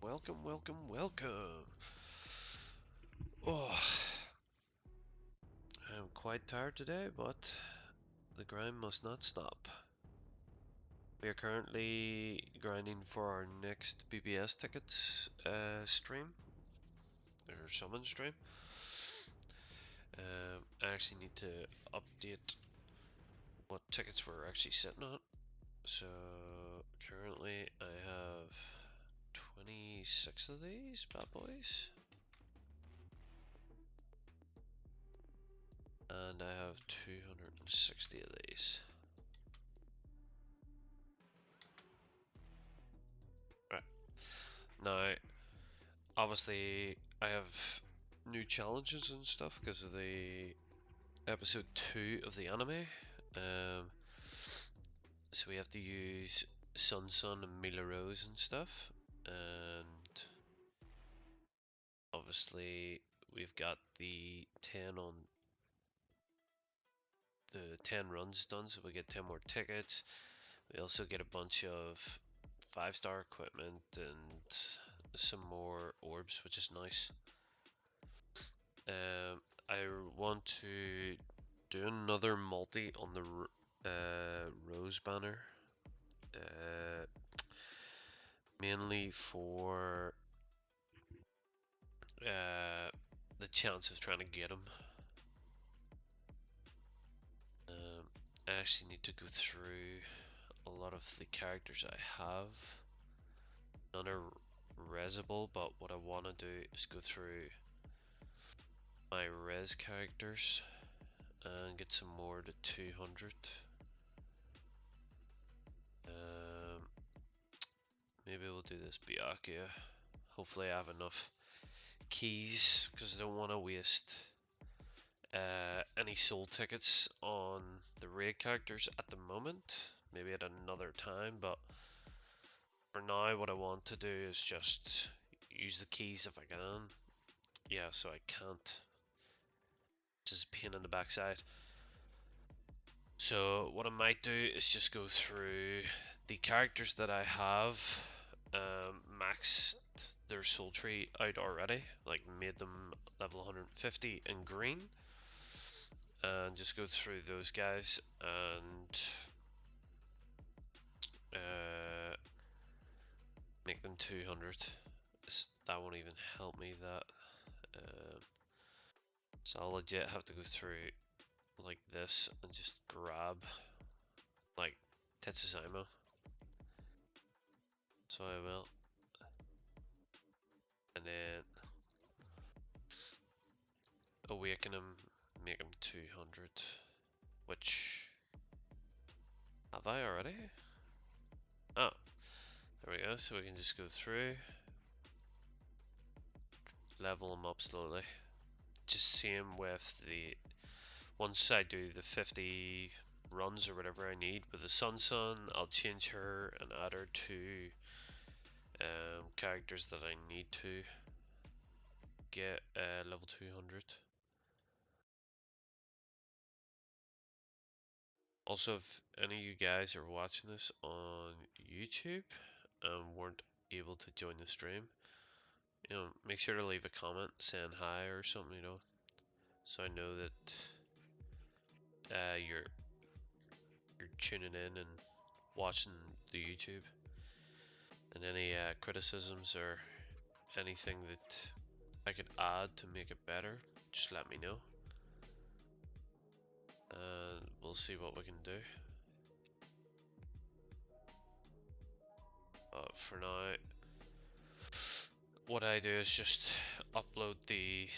welcome, welcome, welcome. Oh, I'm quite tired today, but the grind must not stop. We are currently grinding for our next BBS tickets stream, or summon stream. I actually need to update what tickets we're actually sitting on. So currently I have 26 of these bad boys. And I have 260 of these. Right. Now, obviously, I have new challenges and stuff because of the episode 2 of the anime. Um, so we have to use Sun Sun and Mila Rose and stuff. And obviously, we've got the 10 on the 10 runs done, so we get 10 more tickets. We also get a bunch of 5-star equipment and some more orbs, which is nice. I want to do another multi on the Rose banner, uh, mainly for the chance of trying to get him. I actually need to go through a lot of the characters I have. None are resable, but what I want to do is go through my res characters and get some more to 200. Maybe we'll do this Byakuya. Hopefully I have enough keys because I don't want to waste any soul tickets on the raid characters at the moment. Maybe at another time, but for now what I want to do is just use the keys if I can. Yeah, so I can't. Just a pain in the backside. So what I might do is just go through the characters that I have maxed their soul tree out already, like made them level 150 in green, and just go through those guys and make them 200. That won't even help me that. So I'll legit have to go through like this and just grab like Tetsuzaima. So I will. And then awaken him, make him 200. Which have I already? Oh, there we go. So we can just go through, level him up slowly. Just same with the once I do the 50 runs or whatever I need with the Sun Sun, I'll change her and add her to characters that I need to get level 200. Also, if any of you guys are watching this on YouTube and weren't able to join the stream, make sure to leave a comment saying hi or something, so I know that you're tuning in and watching the YouTube. And any criticisms or anything that I could add to make it better, just let me know. And we'll see what we can do. But for now, what I do is just upload the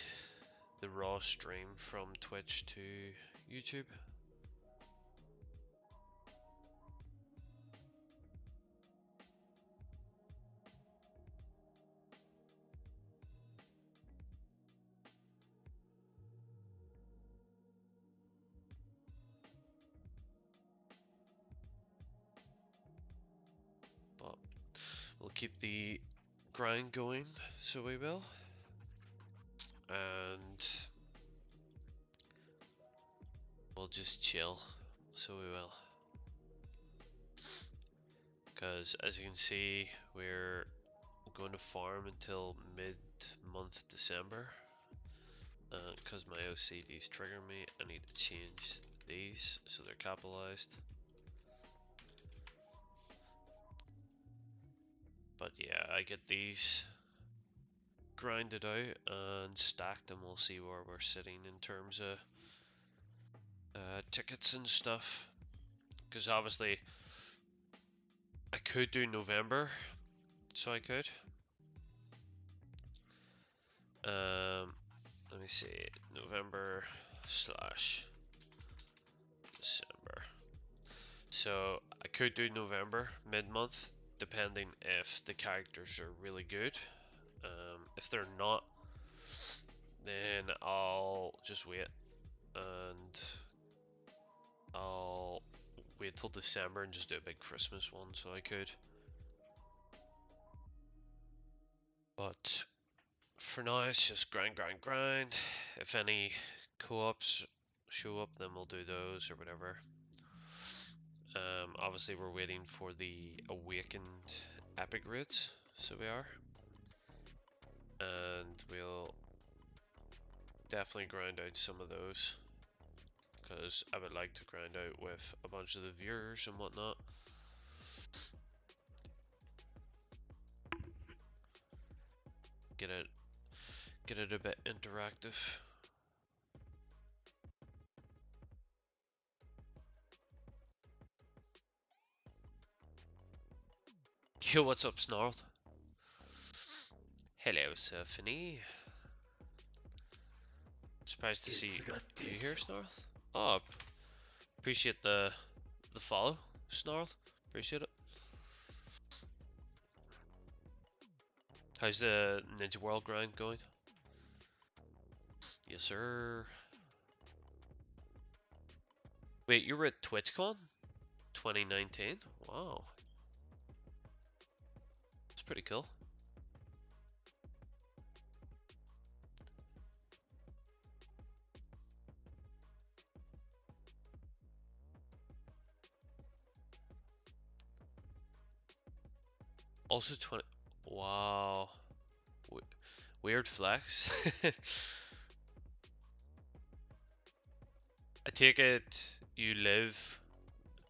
raw stream from Twitch to YouTube. But we'll keep the grind going, so we will. And we'll just chill, so we will. Because as you can see, we're going to farm until mid-month December. Because my OCD's triggering me, I need to change these so they're capitalized. But yeah, I get these grinded out and stacked, and we'll see where we're sitting in terms of tickets and stuff. Because obviously, I could do November, so I could. Let me see, November / December. So I could do November mid-month, depending if the characters are really good. If they're not, then I'll just wait, and I'll wait till December and just do a big Christmas one, so I could. But for now, it's just grind, grind, grind. If any co-ops show up, then we'll do those or whatever. Obviously, we're waiting for the Awakened Epic raids, so we are. And we'll definitely grind out some of those, because I would like to grind out with a bunch of the viewers and whatnot. Get it a bit interactive. Yo, what's up, Snarl? Hello, Symphony. Surprised to see you here, Snarl. Oh, appreciate the follow, Snarl. Appreciate it. How's the Ninja World grind going? Yes, sir. Wait, you were at TwitchCon 2019? Wow. That's pretty cool. Also 20. Wow. Weird flex. I take it you live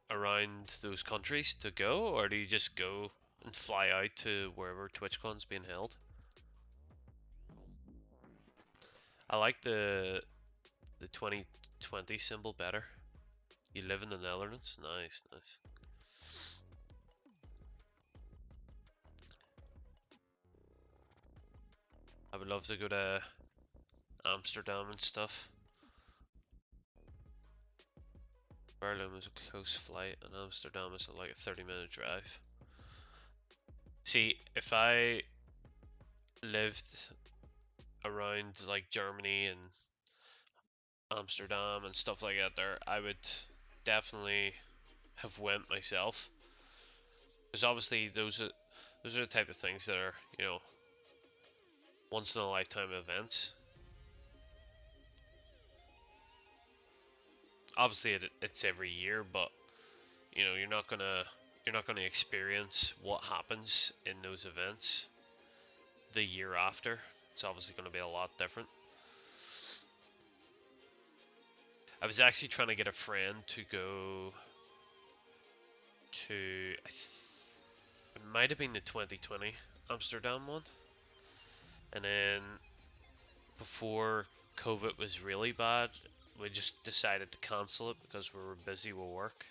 around those countries to go, or do you just go and fly out to wherever TwitchCon's being held? I like the 2020 symbol better. You live in the Netherlands? Nice, nice. I would love to go to Amsterdam and stuff. Berlin was a close flight, and Amsterdam is like a 30-minute drive. See, if I lived around like Germany and Amsterdam and stuff like that there, I would definitely have went myself. Because obviously those are the type of things that are, you know, once in a lifetime events. Obviously it's every year, but you know, you're not gonna experience what happens in those events the year after. It's obviously gonna be a lot different. I was actually trying to get a friend to go to, it might have been the 2020 Amsterdam one, and then before COVID was really bad, we just decided to cancel it because we were busy with work.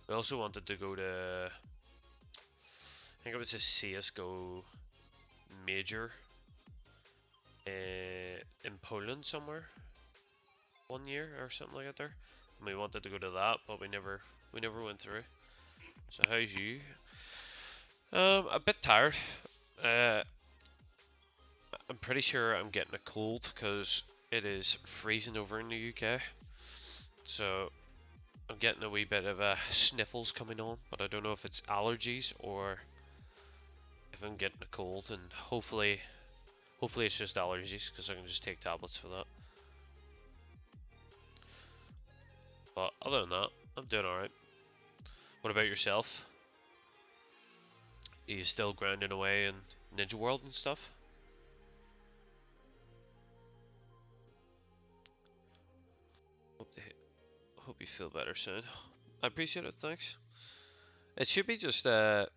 We also wanted to go to, I think it was a CSGO major in Poland somewhere, 1 year or something like that there. And we wanted to go to that, but we never went through. So how's you? A bit tired. I'm pretty sure I'm getting a cold because it is freezing over in the UK. So I'm getting a wee bit of sniffles coming on, but I don't know if it's allergies or if I'm getting a cold, and hopefully it's just allergies because I can just take tablets for that. But other than that, I'm doing alright. What about yourself? Are you still grinding away in Ninja World and stuff? Hope you feel better soon. I appreciate it, thanks. It should be just a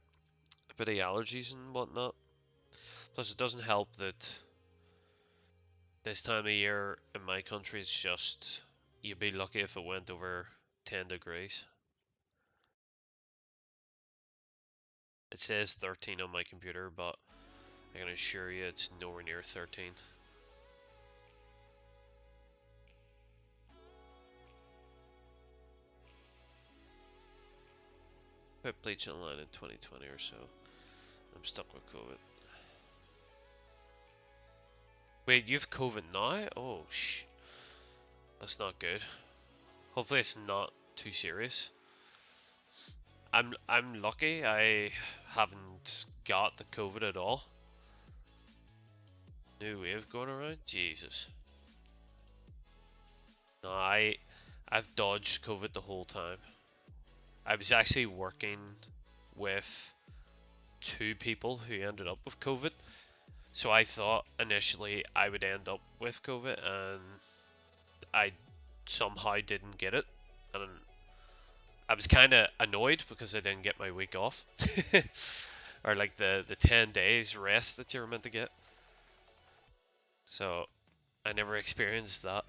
bit of allergies and whatnot. Plus, it doesn't help that this time of year in my country it's just you'd be lucky if it went over 10 degrees. It says 13 on my computer, but I can assure you it's nowhere near 13. Quit Bleach Online in 2020 or so. I'm stuck with COVID. Wait, you've COVID now? Oh, that's not good. Hopefully it's not too serious. I'm lucky I haven't got the COVID at all. New wave going around? Jesus. No, I've dodged COVID the whole time. I was actually working with two people who ended up with COVID. So I thought initially I would end up with COVID and I somehow didn't get it. And I was kind of annoyed because I didn't get my week off. Or like the 10 days rest that you're meant to get. So I never experienced that.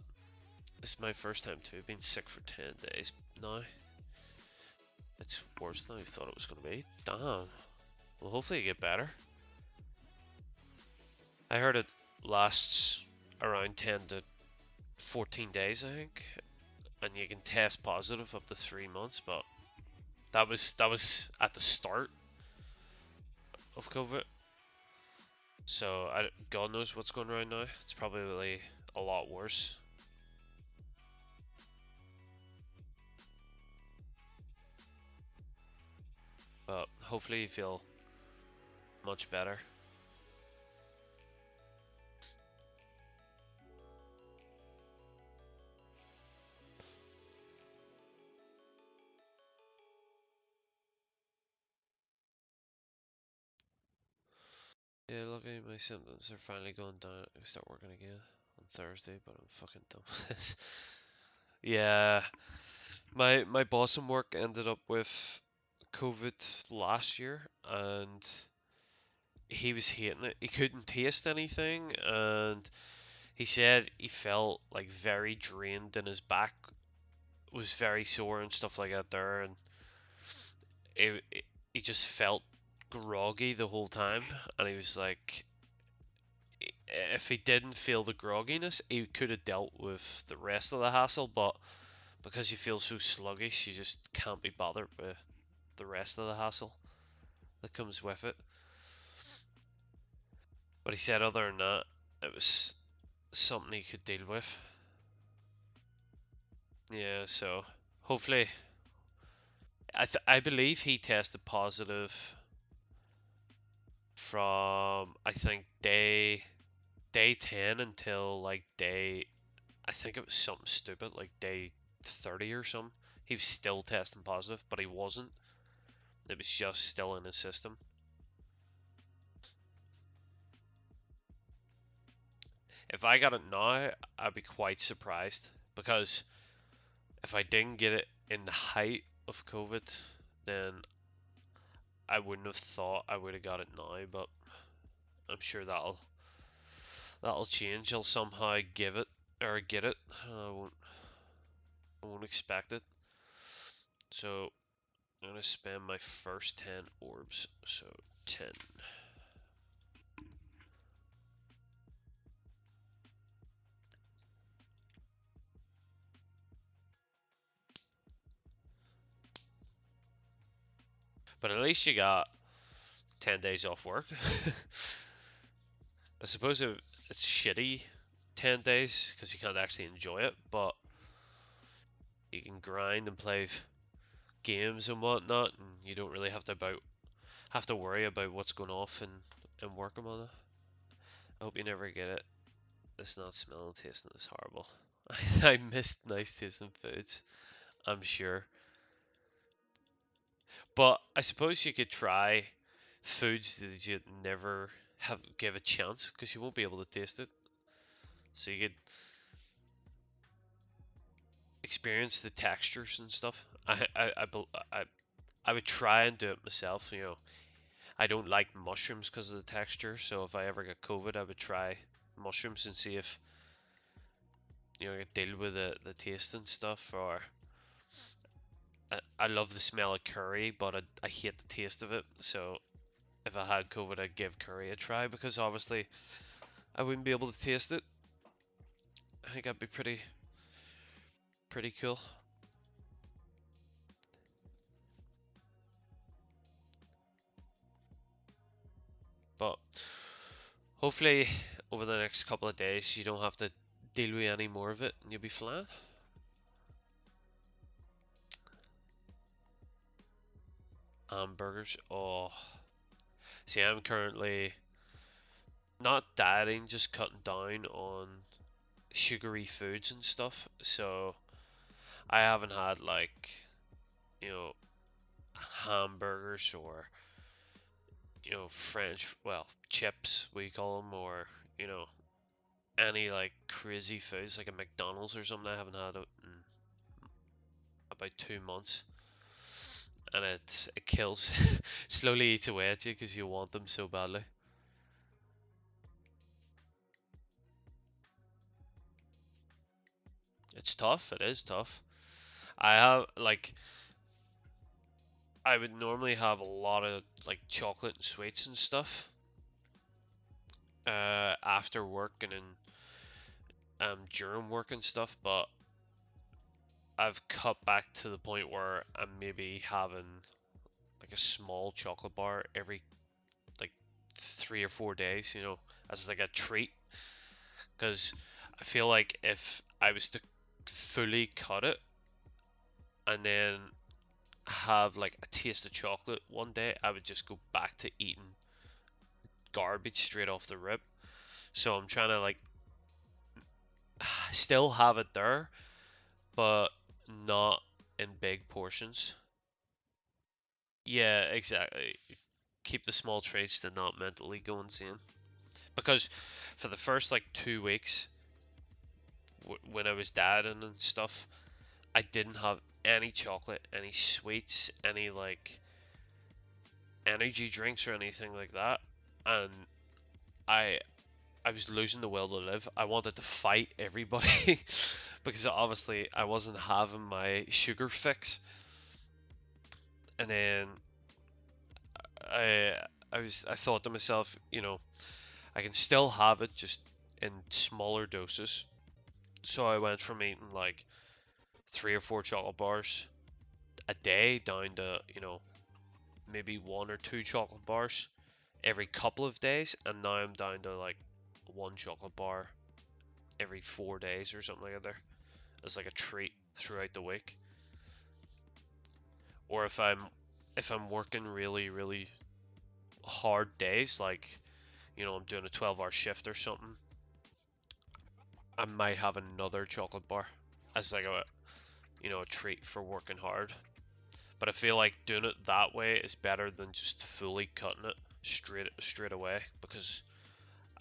This is my first time too. I've been sick for 10 days now. It's worse than I thought it was going to be. Damn. Well, hopefully you get better. I heard it lasts around 10 to 14 days, I think. And you can test positive up to 3 months, but that was at the start of COVID. So God knows what's going around now. It's probably a lot worse. But hopefully you feel much better. Yeah, luckily my symptoms are finally going down. I can start working again on Thursday, but I'm fucking done. Yeah, my boss in work ended up with COVID last year, and he was hating it. He couldn't taste anything, and he said he felt like very drained, and his back was very sore and stuff like that there, and he just felt groggy the whole time, and he was like, if he didn't feel the grogginess, he could have dealt with the rest of the hassle, but because you feel so sluggish, you just can't be bothered with the rest of the hassle that comes with it. But he said other than that, it was something he could deal with. Yeah, so hopefully, I believe he tested positive from I think day 10 until like I think it was something stupid like day 30 or something. He was still testing positive, but he wasn't. It was just still in his system. If I got it now, I'd be quite surprised because if I didn't get it in the height of COVID, then I wouldn't have thought I would have got it now, but I'm sure that'll change. I'll somehow give it or get it. I won't expect it. So I'm gonna spend my first 10 orbs. So 10. But at least you got 10 days off work. I suppose it's shitty 10 days because you can't actually enjoy it, but you can grind and play games and whatnot, and you don't really have to worry about what's going off and work on it. I hope you never get it. It's not smelling, tasting is horrible. I missed nice tasting foods, I'm sure. But I suppose you could try foods that you never have give a chance because you won't be able to taste it. So you could experience the textures and stuff. I would try and do it myself. I don't like mushrooms because of the texture. So if I ever get COVID, I would try mushrooms and see if I could deal with the taste and stuff. Or I love the smell of curry, but I hate the taste of it. So if I had COVID, I'd give curry a try because obviously I wouldn't be able to taste it. I think that'd be pretty cool. But hopefully over the next couple of days you don't have to deal with any more of it and you'll be fine. Hamburgers. Oh, see, I'm currently not dieting, just cutting down on sugary foods and stuff. So I haven't had like, you know, hamburgers or, French, well, chips, we call them, or, you know, any like crazy foods like a McDonald's or something. I haven't had it in about 2 months. And it kills, slowly eats away at you because you want them so badly. It's tough. It is tough. I have like I would normally have a lot of like chocolate and sweets and stuff after work and in during work and stuff, but I've cut back to the point where I'm maybe having like a small chocolate bar every like 3 or 4 days, as like a treat. Because I feel like if I was to fully cut it and then have like a taste of chocolate one day, I would just go back to eating garbage straight off the rip. So I'm trying to like still have it there, but not in big portions. Yeah, exactly. Keep the small treats to not mentally go insane. Because for the first like 2 weeks, when I was dieting and stuff, I didn't have any chocolate, any sweets, any like energy drinks or anything like that, and I I was losing the will to live. I wanted to fight everybody because obviously I wasn't having my sugar fix. And then I I thought to myself, I can still have it just in smaller doses. So I went from eating like 3 or 4 chocolate bars a day down to, maybe 1 or 2 chocolate bars every couple of days, and now I'm down to like one chocolate bar every 4 days or something like that as like a treat throughout the week. Or if I'm working really really hard days, like I'm doing a 12-hour shift or something, I might have another chocolate bar as like a treat for working hard. But I feel like doing it that way is better than just fully cutting it straight away, because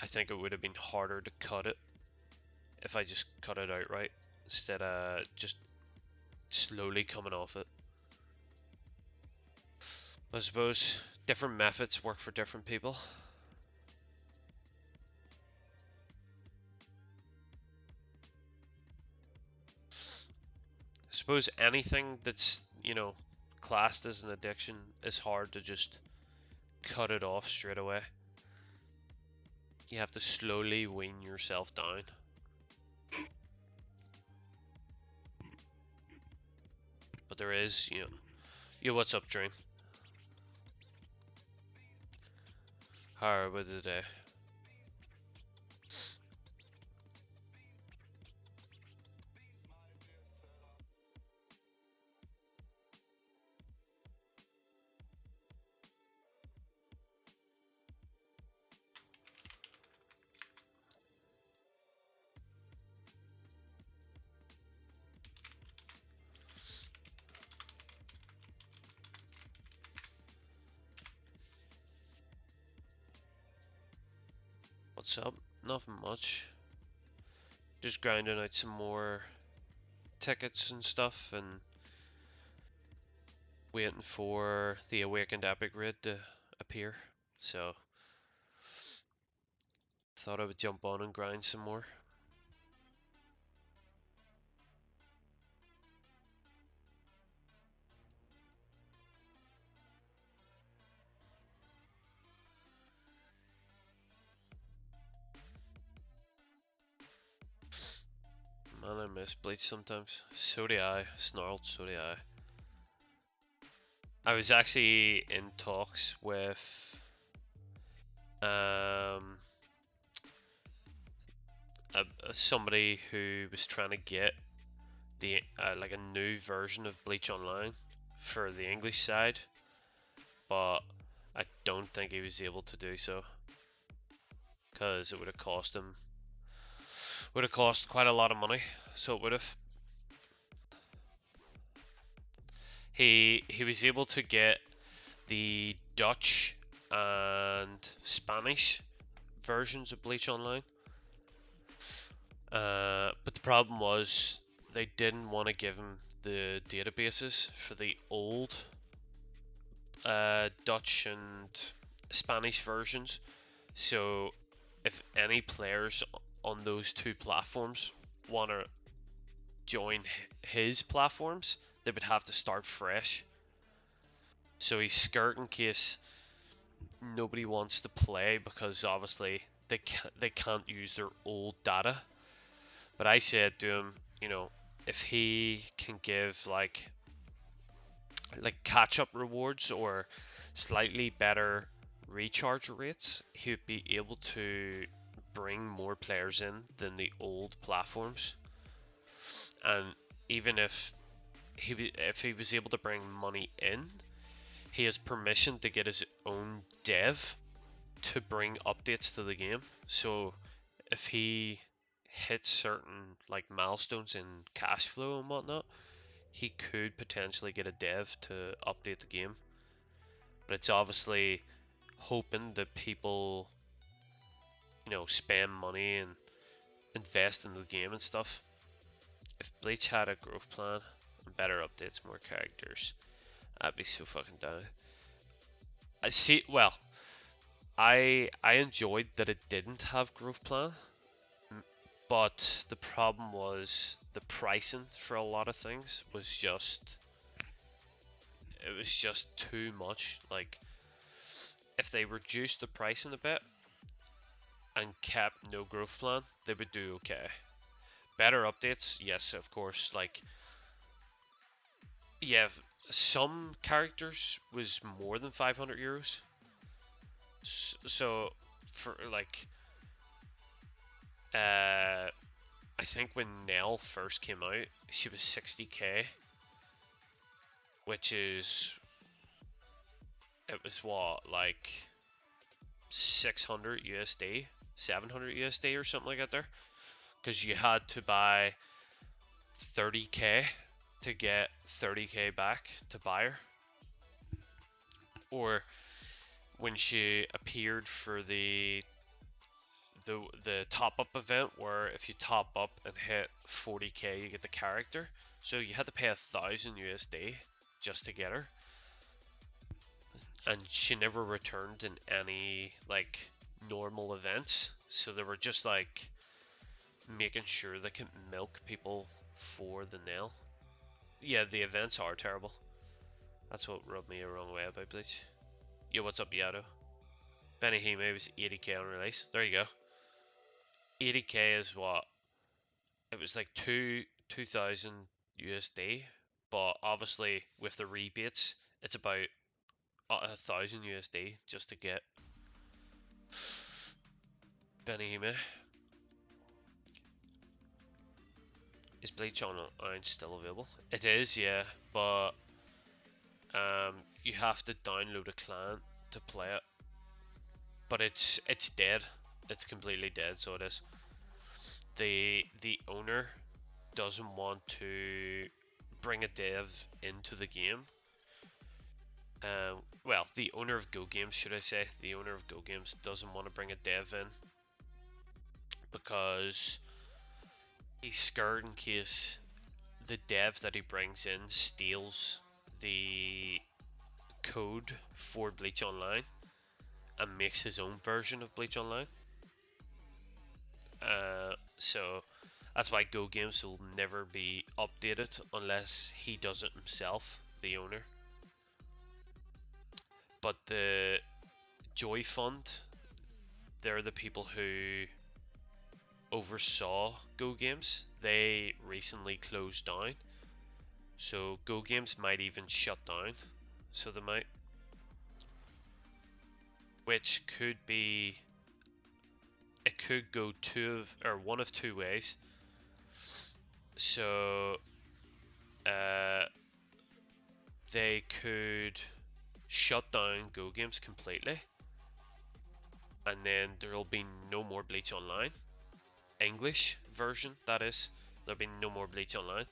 I think it would have been harder to cut it if I just cut it outright instead of just slowly coming off it. I suppose different methods work for different people. I suppose anything that's, classed as an addiction is hard to just cut it off straight away. You have to slowly wean yourself down. But there is, yo, what's up, Dream? How about the day? What's up? Nothing much. Just grinding out some more tickets and stuff and waiting for the Awakened Epic raid to appear. So, thought I would jump on and grind some more. Man, I miss Bleach sometimes. So do I. Snarled, so do I. I was actually in talks with somebody who was trying to get the like a new version of Bleach Online for the English side, but I don't think he was able to do so because it would have cost quite a lot of money. So it would have. He was able to get the Dutch and Spanish versions of Bleach Online, but the problem was they didn't want to give him the databases for the old Dutch and Spanish versions. So if any players on those two platforms want to join his platforms, they would have to start fresh. So he's scared in case nobody wants to play because obviously they can't use their old data. But I said to him, you know, if he can give like catch up rewards or slightly better recharge rates, he would be able to bring more players in than the old platforms. And even if he was able to bring money in, he has permission to get his own dev to bring updates to the game. So if he hits certain like milestones in cash flow and whatnot, he could potentially get a dev to update the game. But it's obviously hoping that people, spend money and invest in the game and stuff. If Bleach had a growth plan and better updates, more characters, I'd be so fucking down. I see. Well, I enjoyed that it didn't have growth plan, but the problem was the pricing for a lot of things was just too much. Like if they reduced the pricing a bit and kept no growth plan, they would do okay. Better updates, yes, of course. Like, yeah, some characters was more than 500 euros. So, for like, I think when Nell first came out, she was 60k, which is, it was what, like 600 USD, 700 USD or something like that there, because you had to buy 30k to get 30k back to buy her. Or when she appeared for the top up event, where if you top up and hit 40k you get the character, so you had to pay 1,000 USD just to get her, and she never returned in any like normal events, so they were just like making sure they can milk people for the nail. Yeah, the events are terrible. That's what rubbed me the wrong way about Bleach. Yo, what's up, Yato? Benihime was 80k on release. There you go. 80k is what? It was like 2,000 USD, but obviously with the rebates, it's about 1,000 USD just to get Benihime. Is Bleach Online still available? It is, yeah, but you have to download a client to play it. But it's dead. It's completely dead, so it is. The owner doesn't want to bring a dev into the game. Well, the owner of Go Games, should I say? The owner of Go Games doesn't want to bring a dev in because he's scared in case the dev that he brings in steals the code for Bleach Online and makes his own version of Bleach Online. So that's why Go Games will never be updated unless he does it himself, the owner. But the Joy Fund, they're the people who oversaw Go Games. They recently closed down, so Go Games might even shut down. So they might, which could be, it could go one of two ways. So uh, they could shut down Go Games completely, and then there'll be no more Bleach Online. English version, that is. There'll be no more Bleach Online.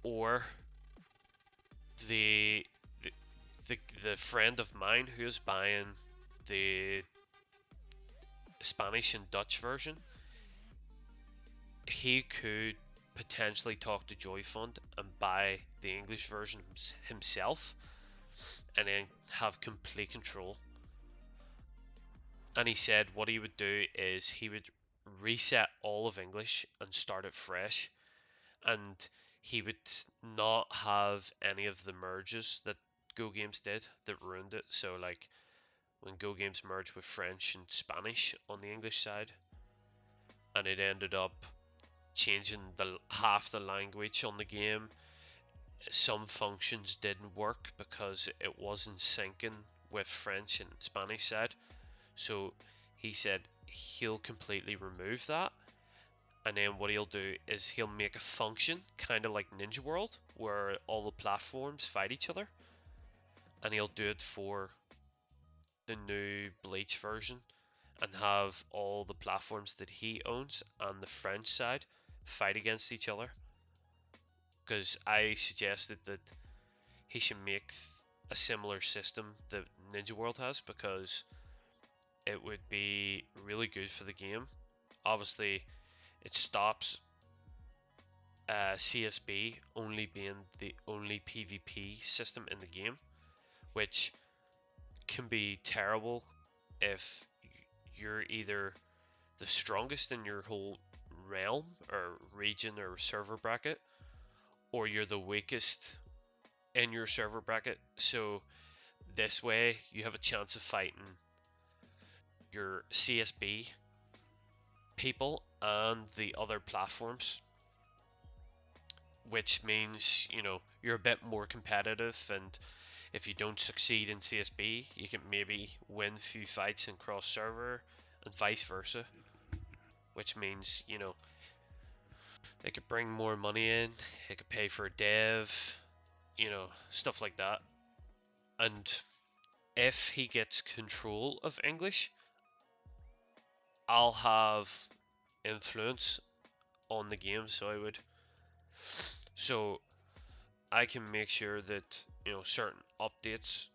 Or the the friend of mine who's buying the Spanish and Dutch version, he could potentially talk to Joy Fund and buy the English version himself, and then have complete control. And he said what he would do is he would reset all of English and start it fresh, and he would not have any of the merges that Go Games did that ruined it. So like when Go Games merged with French and Spanish on the English side, and it ended up changing the half the language on the game. Some functions didn't work because it wasn't syncing with French and Spanish side. So he said he'll completely remove that, and then what he'll do is he'll make a function kind of like Ninja World where all the platforms fight each other, and he'll do it for the new Bleach version and have all the platforms that he owns and the French side fight against each other. Because I suggested that he should make a similar system that Ninja World has, because it would be really good for the game. Obviously, it stops CSB only being the only PvP system in the game, which can be terrible if you're either the strongest in your whole realm or region or server bracket, or you're the weakest in your server bracket. So this way you have a chance of fighting your CSB people and the other platforms, which means you're a bit more competitive, and if you don't succeed in CSB you can maybe win a few fights in cross server and vice versa, which means it could bring more money in, it could pay for a dev, stuff like that. And if he gets control of English, I'll have influence on the game, so I can make sure that certain updates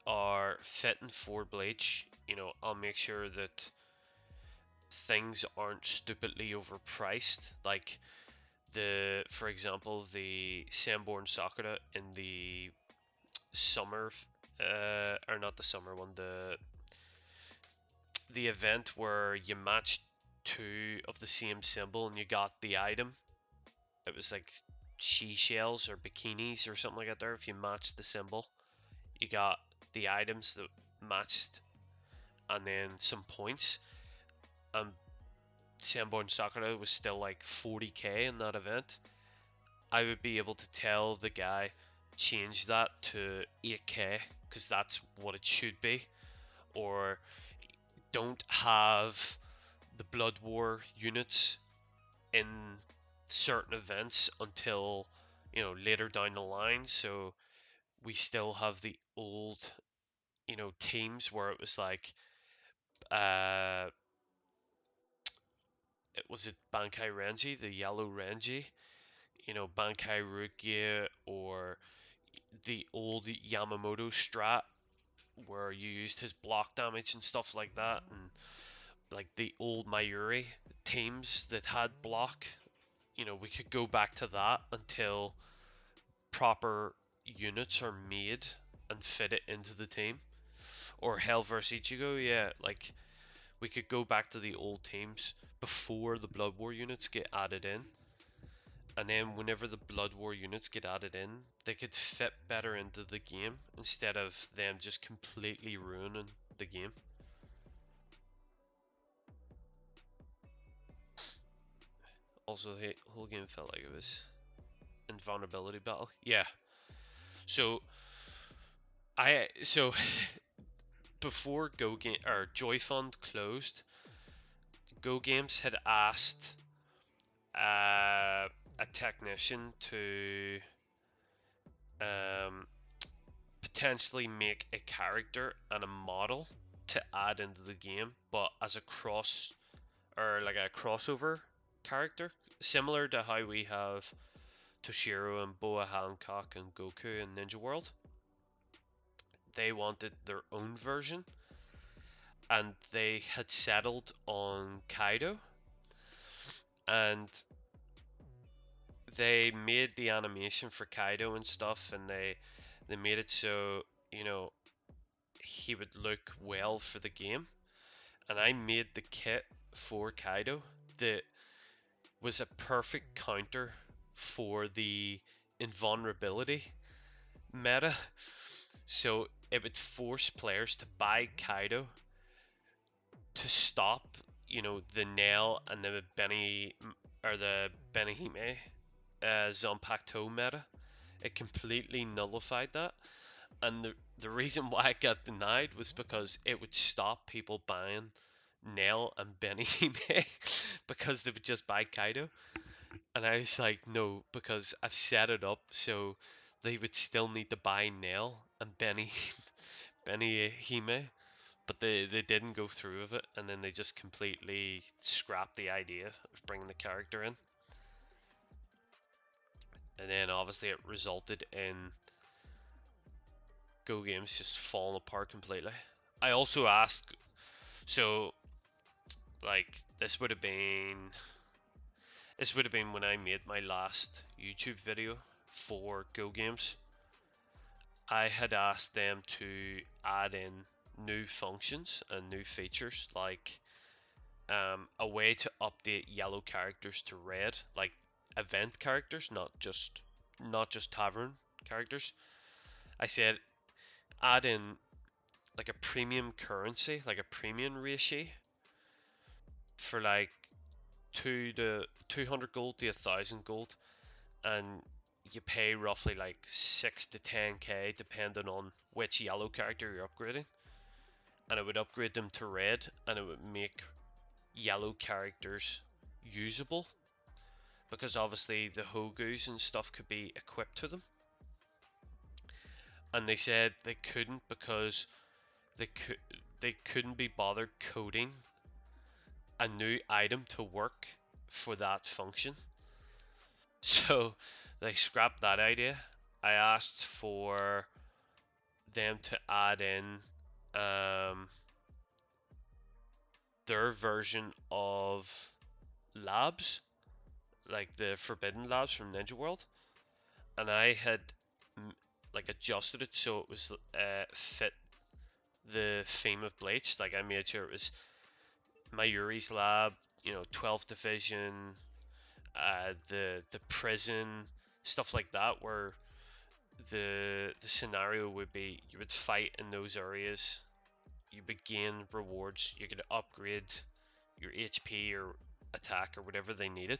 are fitting for Bleach. I'll make sure that things aren't stupidly overpriced, like for example, the Sanborn Sakura in the summer, or not the summer one, the event where you matched two of the same symbol and you got the item. It was like seashells or bikinis or something like that. There, if you matched the symbol, you got the items that matched, and then some points. And Sanborn Sakura was still like 40k in that event. I would be able to tell the guy change that to 8k because that's what it should be, or don't have the Blood War units in certain events until later down the line, so we still have the old teams where it was like uh it was it Bankai Renji, the yellow Renji, Bankai Rukia, or the old Yamamoto strat where you used his block damage and stuff like that, and like the old Mayuri teams that had block, we could go back to that until proper units are made and fit it into the team. Or Hell vs Ichigo, yeah, like we could go back to the old teams before the Blood War units get added in. And then whenever the Blood War units get added in, they could fit better into the game instead of them just completely ruining the game. Also, the whole game felt like it was invulnerability battle. Yeah. So so before Go Game or Joy Fund closed, Go Games had asked a technician to um, potentially make a character and a model to add into the game, but as a cross or like a crossover character, similar to how we have Toshiro and Boa Hancock and Goku in Ninja World. They wanted their own version, and they had settled on Kaido, and they made the animation for Kaido and stuff, and they made it so he would look well for the game. And I made the kit for Kaido that was a perfect counter for the invulnerability meta. So it would force players to buy Kaido to stop, the Nail and the Benny or the Benihime Zanpakuto meta. It completely nullified that. And the reason why it got denied was because it would stop people buying Nail and Benihime because they would just buy Kaido. And I was like, no, because I've set it up so they would still need to buy Nail and Benihime, but they didn't go through with it, and then they just completely scrapped the idea of bringing the character in. And then obviously it resulted in Go Games just falling apart completely. I also asked, so like this would have been when I made my last YouTube video for Go Games. I had asked them to add in new functions and new features, like a way to update yellow characters to red, like event characters, not just tavern characters. I said add in like a premium currency, like a premium ratio for like 200 gold to 1,000 gold, and you pay roughly like 6 to 10k depending on which yellow character you're upgrading, and it would upgrade them to red, and it would make yellow characters usable, because obviously the Hogus and stuff could be equipped to them. And they said they couldn't because they couldn't be bothered coding a new item to work for that function. So they scrapped that idea. I asked for them to add in their version of labs, like the Forbidden Labs from Ninja World, and I had like adjusted it so it was fit the theme of Bleach. Like I made sure it was Mayuri's lab, 12th division, the prison, stuff like that, where the scenario would be you would fight in those areas, you would gain rewards, you could upgrade your HP or attack or whatever they needed.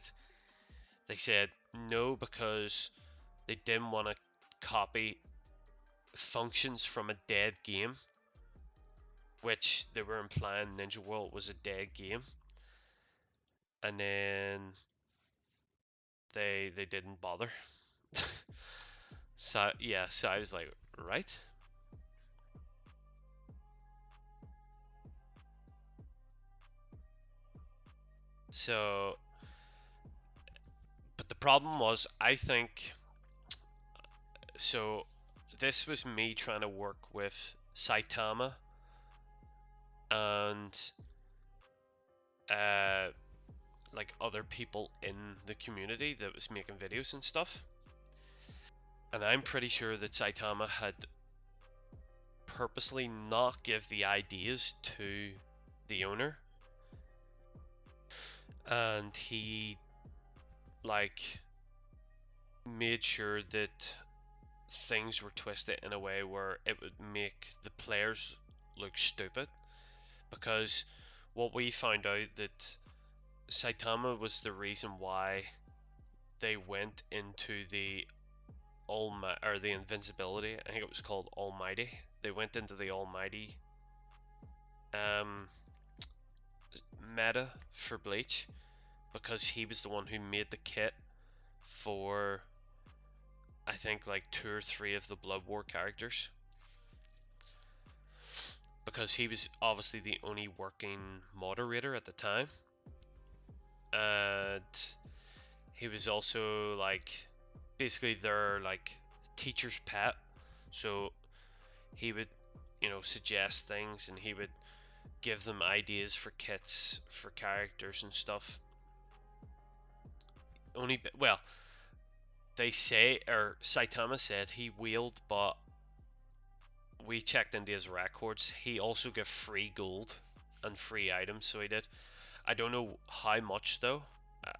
They said no because they didn't want to copy functions from a dead game, which they were implying Ninja World was a dead game. And then they didn't bother. So yeah, so I was like, right. So, but the problem was, I think, so this was me trying to work with Saitama and like other people in the community that was making videos and stuff. And I'm pretty sure that Saitama had purposely not give the ideas to the owner, and he like made sure that things were twisted in a way where it would make the players look stupid. Because what we found out that Saitama was the reason why they went into the the invincibility. I think it was called Almighty. They went into the Almighty um, meta for Bleach because he was the one who made the kit for, I think, like 2 or 3 of the Blood War characters. Because he was obviously the only working moderator at the time. And he was also like basically their like teacher's pet. So he would, suggest things, and he would give them ideas for kits for characters and stuff. Well, they say, or Saitama said he wheeled, but we checked into his records. He also gave free gold and free items, so he did. I don't know how much though.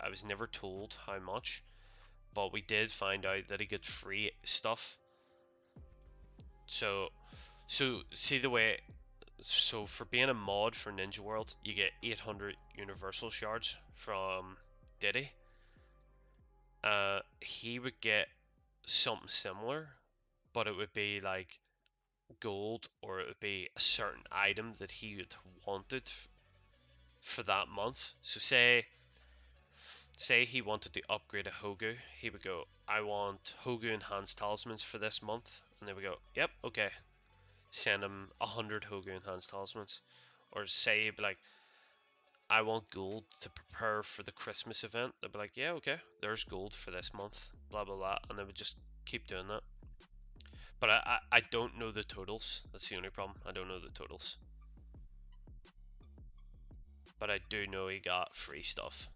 I was never told how much, but we did find out that he got free stuff. So see the way. So for being a mod for Ninja World, you get 800 universal shards from Diddy. He would get something similar, but it would be like gold, or it would be a certain item that he had wanted for that month. So say he wanted to upgrade a Hogu, he would go, I want Hogu enhanced talismans for this month, and they would go, yep, okay, send him 100 Hogu enhanced talismans. Or say he'd be like, I want gold to prepare for the Christmas event. They'd be like, yeah, okay, there's gold for this month, blah blah blah, and they would just keep doing that. But I don't know the totals. That's the only problem. I don't know the totals. But I do know he got free stuff.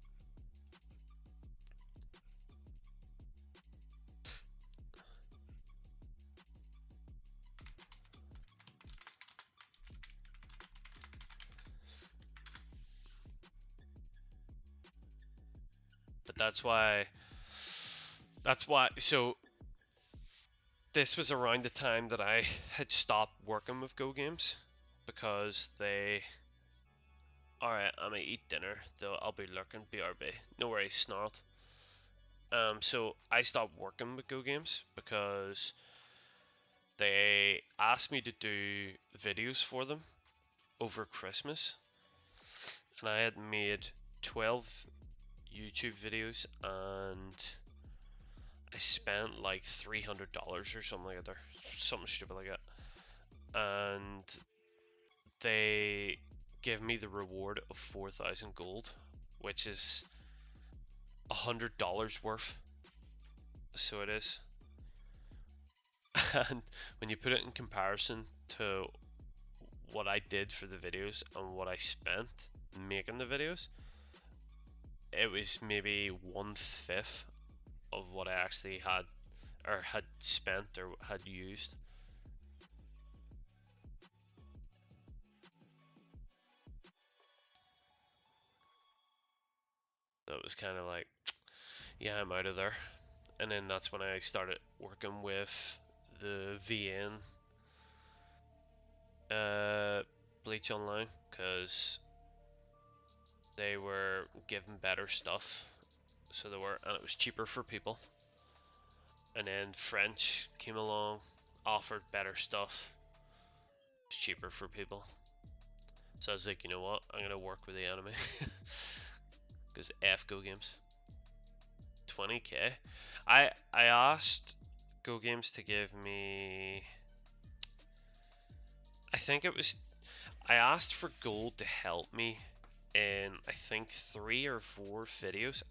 But that's why. So this was around the time that I had stopped working with Go Games, because they. Alright, I'm gonna eat dinner, though I'll be lurking. BRB. No worries, Snarled. So I stopped working with Go Games because they asked me to do videos for them over Christmas, and I had made 12 YouTube videos, and I spent like $300 or something like that, something stupid like that, and they give me the reward of 4,000 gold, which is $100 worth. So it is. And when you put it in comparison to what I did for the videos and what I spent making the videos, it was maybe 1/5 of what I actually had spent or had used. So it was kind of like, yeah, I'm out of there. And then that's when I started working with the VN Bleach Online, because they were giving better stuff, so they were, and it was cheaper for people. And then French came along, offered better stuff, it's cheaper for people. So I was like, you know what, I'm gonna work with the anime, because F Go Games. 20k. I asked Go Games to give me, I asked for gold to help me in, I think, 3 or 4 videos.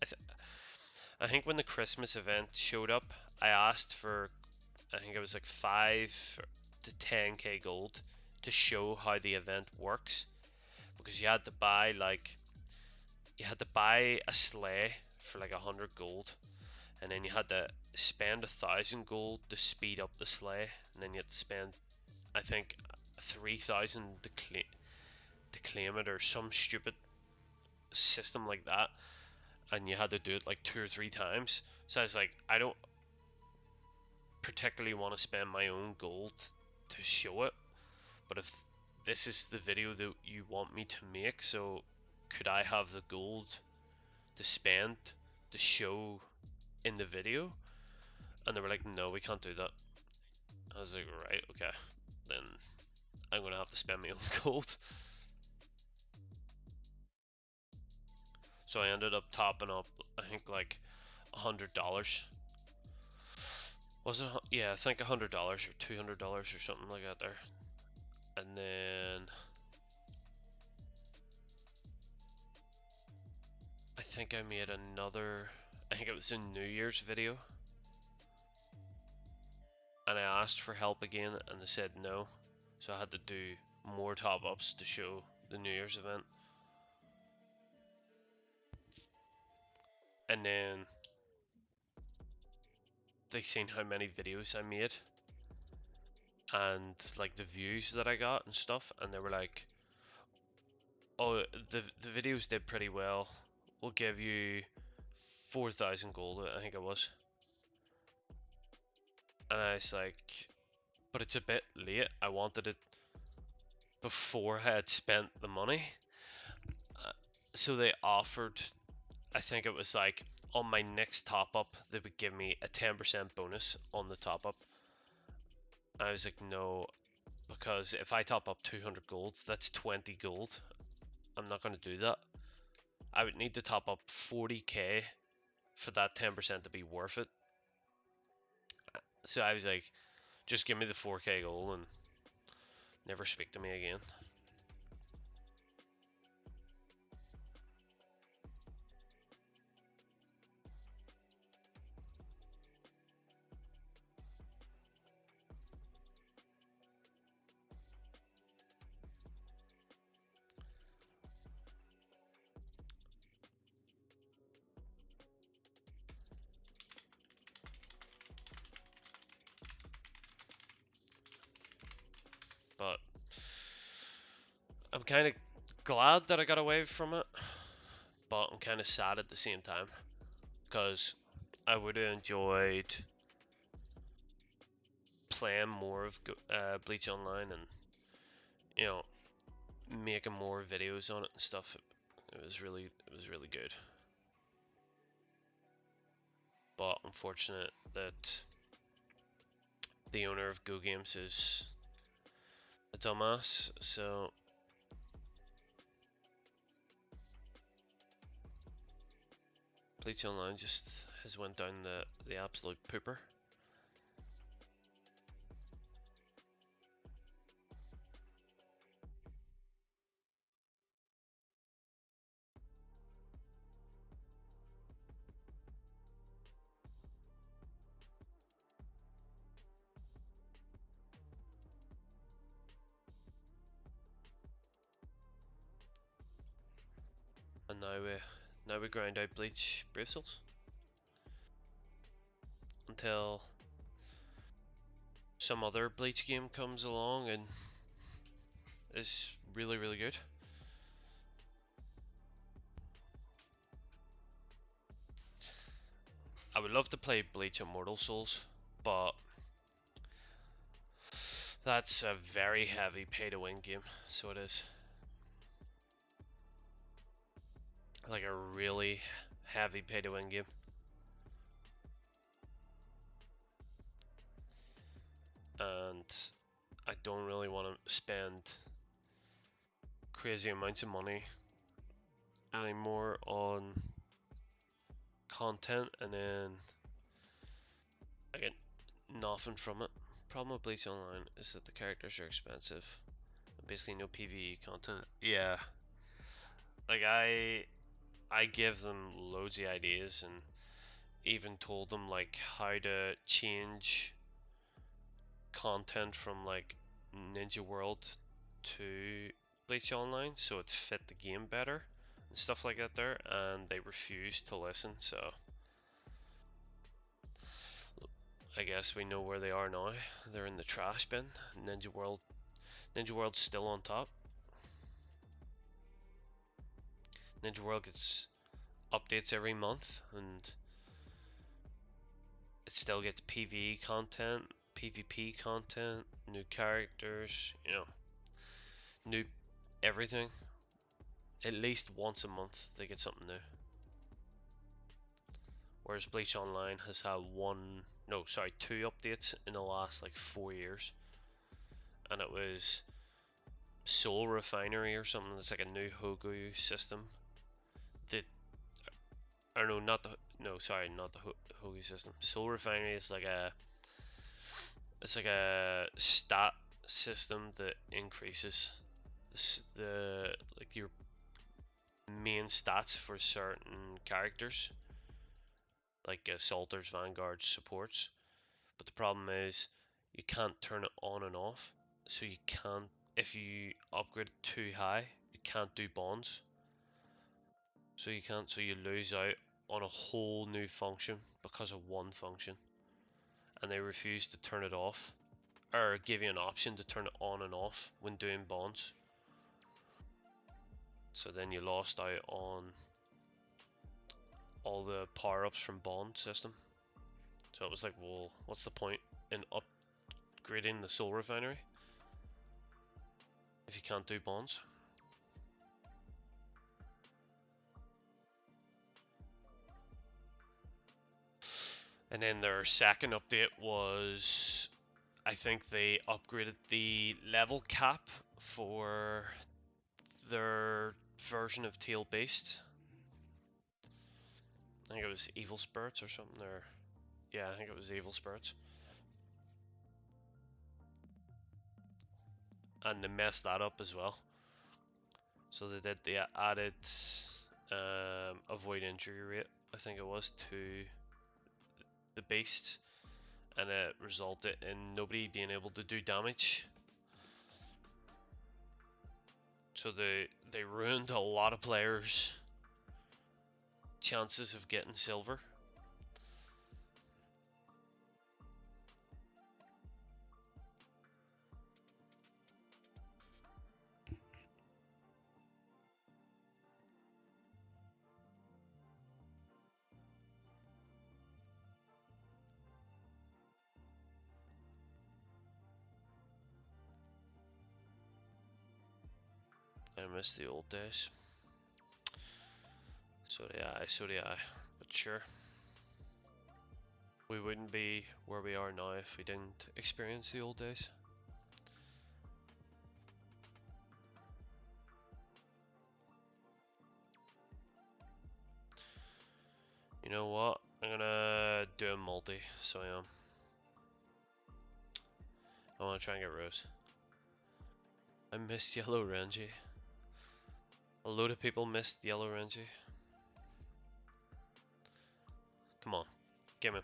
I think when the Christmas event showed up, I asked for, I think it was like 5 to 10k gold to show how the event works, because you had to buy like you had to buy a sleigh for like 100 gold, and then you had to spend 1,000 gold to speed up the sleigh, and then you had to spend, I think, 3,000 to claim it, or some stupid system like that, and you had to do it like 2 or 3 times. So I was like, I don't particularly want to spend my own gold to show it, but if this is the video that you want me to make, so could I have the gold to spend to show in the video? And they were like, no, we can't do that. I was like, right, okay, then I'm gonna have to spend my own gold. So I ended up topping up, I think like $100. Was it? Yeah, I think $100 or $200 or something like that there. And then I think I made another, I think it was a New Year's video, and I asked for help again and they said no, so I had to do more top ups to show the New Year's event. And then they seen how many videos I made and like the views that I got and stuff, and they were like, oh, the videos did pretty well, we'll give you 4,000 gold, I think it was. And I was like, but it's a bit late, I wanted it before I had spent the money. So they offered, I think it was like, on my next top up they would give me a 10% bonus on the top up. I was like, no, because if I top up 200 gold, that's 20 gold. I'm not going to do that. I would need to top up 40k for that 10% to be worth it. So I was like, just give me the 4k gold and never speak to me again. But I'm kind of glad that I got away from it, but I'm kind of sad at the same time, because I would have enjoyed playing more of Bleach Online, and you know, making more videos on it and stuff. It was really good. But unfortunate that the owner of Go Games is a dumbass. So Bleach Online just has went down the absolute pooper. And now we grind out Bleach Brave Souls until some other Bleach game comes along and is really good. I would love to play Bleach Immortal Souls, but that's a very heavy pay to win game, so it is. Like a really heavy pay to win game. And I don't really want to spend crazy amounts of money anymore on content and then I get nothing from it. Problem with Bleach Online is that the characters are expensive. Basically no PvE content. Yeah. Like I give them loads of ideas and even told them like how to change content from like Ninja World to Bleach Online so it fit the game better, and stuff like that there, and they refused to listen. So I guess we know where they are now. They're in the trash bin. Ninja World's still on top. Ninja World gets updates every month, and it still gets PvE content, PvP content, new characters, you know, new everything. At least once a month they get something new. Whereas Bleach Online has had two updates in the last like 4 years. And it was Soul Refinery or something. It's like a new Hogu system. Or no, not the Hogu system. Soul Refinery is like a stat system that increases your main stats for certain characters, like assaulters, vanguards, supports. But the problem is you can't turn it on and off. So you can't, if you upgrade it too high, you can't do bonds. So you lose out on a whole new function because of one function. And they refuse to turn it off, or give you an option to turn it on and off when doing bonds. So then you lost out on all the power-ups from bond system. So it was like, well, what's the point in upgrading the Soul Refinery if you can't do bonds? And then their second update was, I think they upgraded the level cap for their version of Tail Beast. I think it was Evil Spirits or something there. Yeah, I think it was Evil Spirits. And they messed that up as well. So they added avoid injury rate, I think it was, to the beast, and it resulted in nobody being able to do damage. So they ruined a lot of players' chances of getting silver. I miss the old days. So do I. But sure. We wouldn't be where we are now if we didn't experience the old days. You know what? I'm gonna do a multi, so I am. I wanna try and get Rose. I missed Yellow Renji. A load of people missed Yellow Renji. Come on, give me.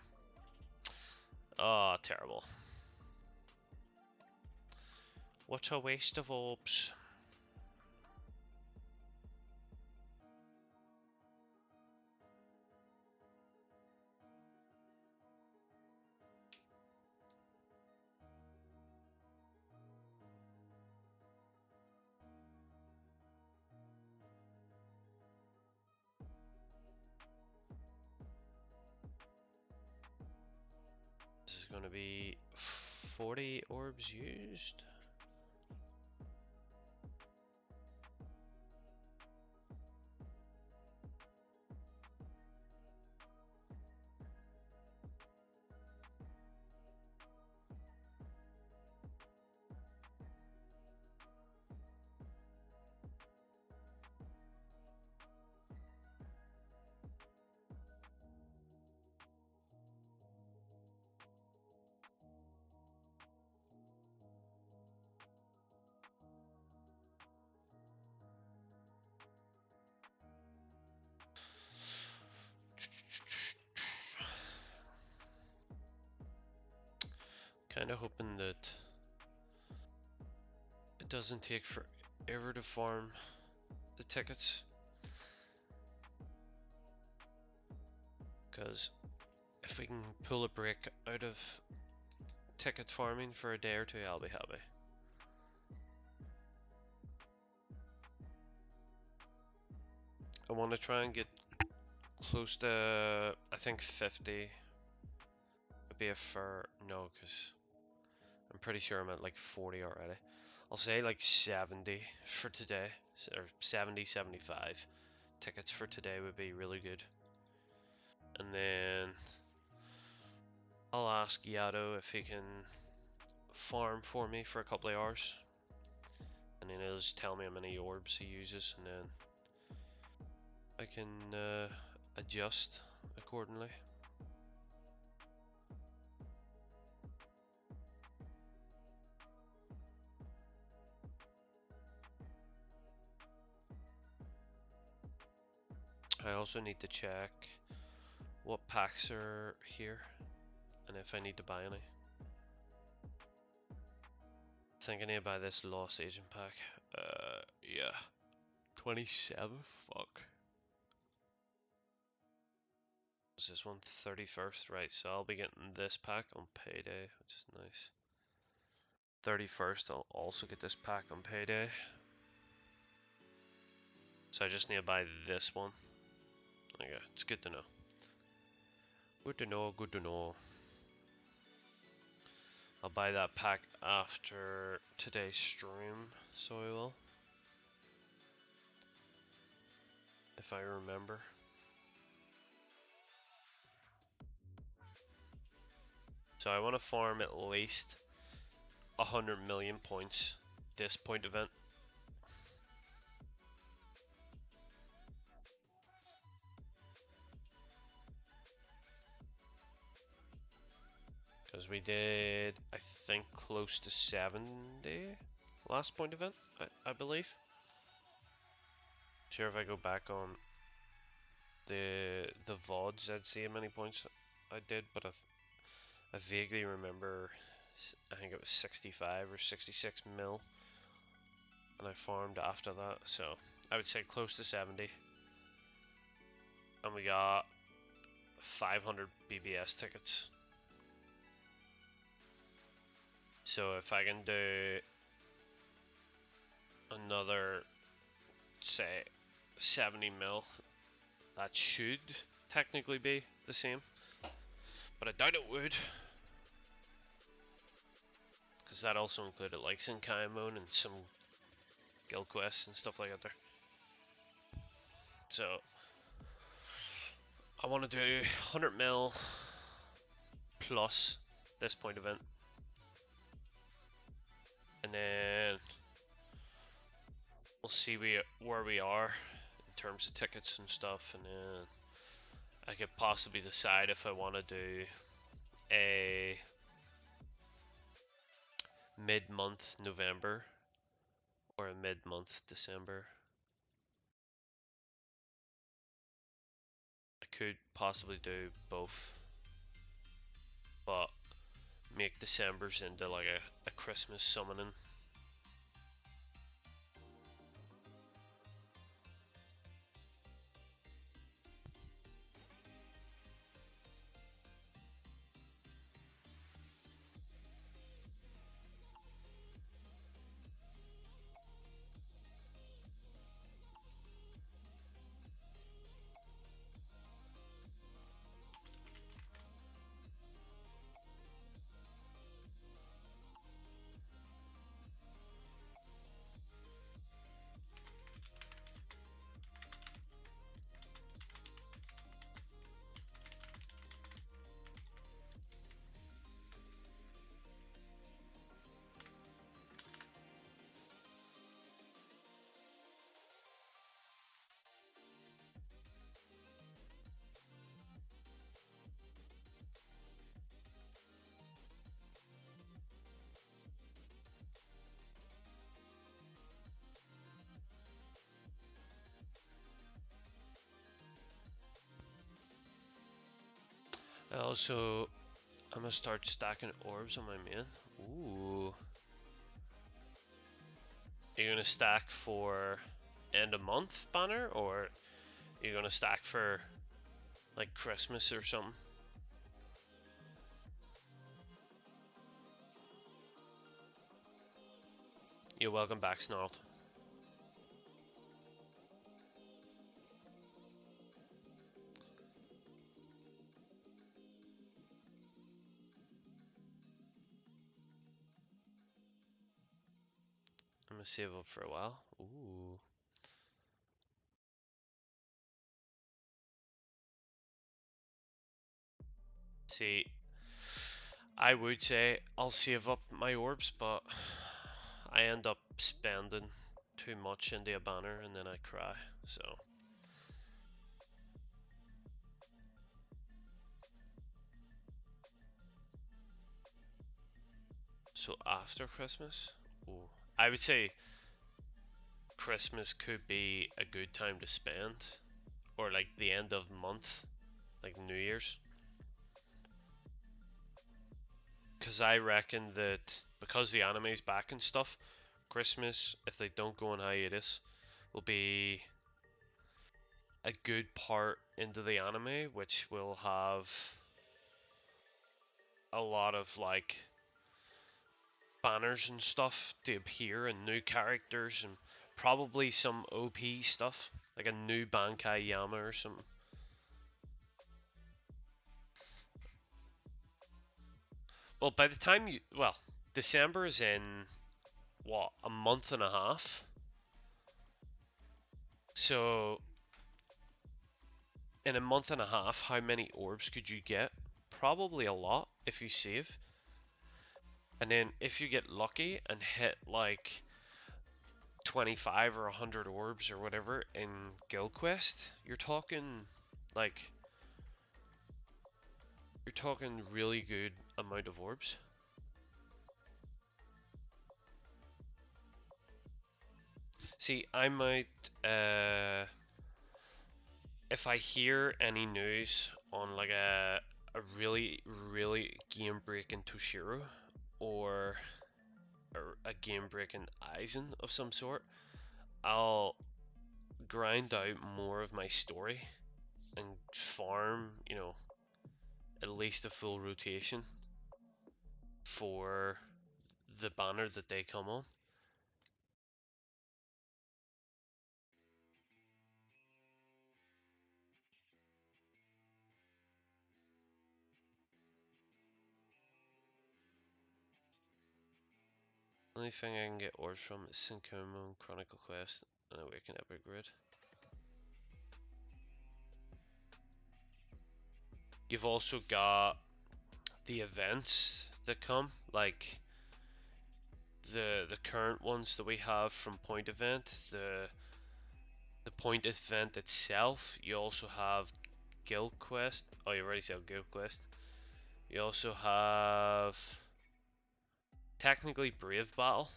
Ah, oh, terrible. What a waste of orbs. This is gonna be 40 orbs used. Kinda hoping that it doesn't take forever to farm the tickets. Because if we can pull a break out of ticket farming for a day or two, I'll be happy. I want to try and get close to, I think 50 would be a fair, no, because I'm pretty sure I'm at like 40 already. I'll say like 70 for today, or 70, 75 tickets for today would be really good. And then I'll ask Yato if he can farm for me for a couple of hours. And then he'll just tell me how many orbs he uses, and then I can adjust accordingly. I also need to check what packs are here and if I need to buy any. I think I need to buy this Lost Agent pack. Yeah. 27? Fuck. Is this one 31st? Right, so I'll be getting this pack on payday, which is nice. 31st, I'll also get this pack on payday. So I just need to buy this one. Okay, it's good to know. Good to know, good to know. I'll buy that pack after today's stream, so I will. If I remember. So I want to farm at least 100 million points this point event. Because we did, I think, close to 70 last point event, I believe. Sure, if I go back on the VODs, I'd see how many points I did, but I vaguely remember, I think it was 65 or 66 mil, and I farmed after that, so I would say close to 70. And we got 500 BBS tickets. So if I can do another, say, 70 mil, that should technically be the same. But I doubt it would. Because that also included like Senkaimon and some guild quests and stuff like that there. So I want to do 100 mil plus this point event. And then we'll see where we are in terms of tickets and stuff, and then I could possibly decide if I want to do a mid-month November or a mid-month December. I could possibly do both, but make December's into like a Christmas summoning. Also, I'm gonna start stacking orbs on my main. Ooh. Are you gonna stack for end of month banner, or are you gonna stack for like Christmas or something. You're welcome back, Snarled. I'm gonna save up for a while. Ooh. See, I would say I'll save up my orbs, but I end up spending too much into a banner and then I cry. So after Christmas, ooh, I would say Christmas could be a good time to spend, or like the end of month, like New Year's. Because I reckon that because the anime's back and stuff, Christmas, if they don't go on hiatus, will be a good part into the anime, which will have a lot of like banners and stuff to appear and new characters and probably some OP stuff, like a new Bankai Yama or something. Well, by the time you, well, December is in what, a month and a half? So in a month and a half, how many orbs could you get? Probably a lot if you save. And then if you get lucky and hit like 25 or 100 orbs or whatever in Guild Quest, like you're talking really good amount of orbs. See, I might if I hear any news on like a really game breaking Toshiro or a game breaking Aizen of some sort, I'll grind out more of my story and farm, at least a full rotation for the banner that they come on. Only thing I can get orbs from is Synchromo, Chronicle Quest, and Awaken Epic Grid. You've also got the events that come, like the current ones that we have from Point Event, the Point Event itself. You also have Guild Quest. Oh, you already said Guild Quest. You also have technically Brave Battle,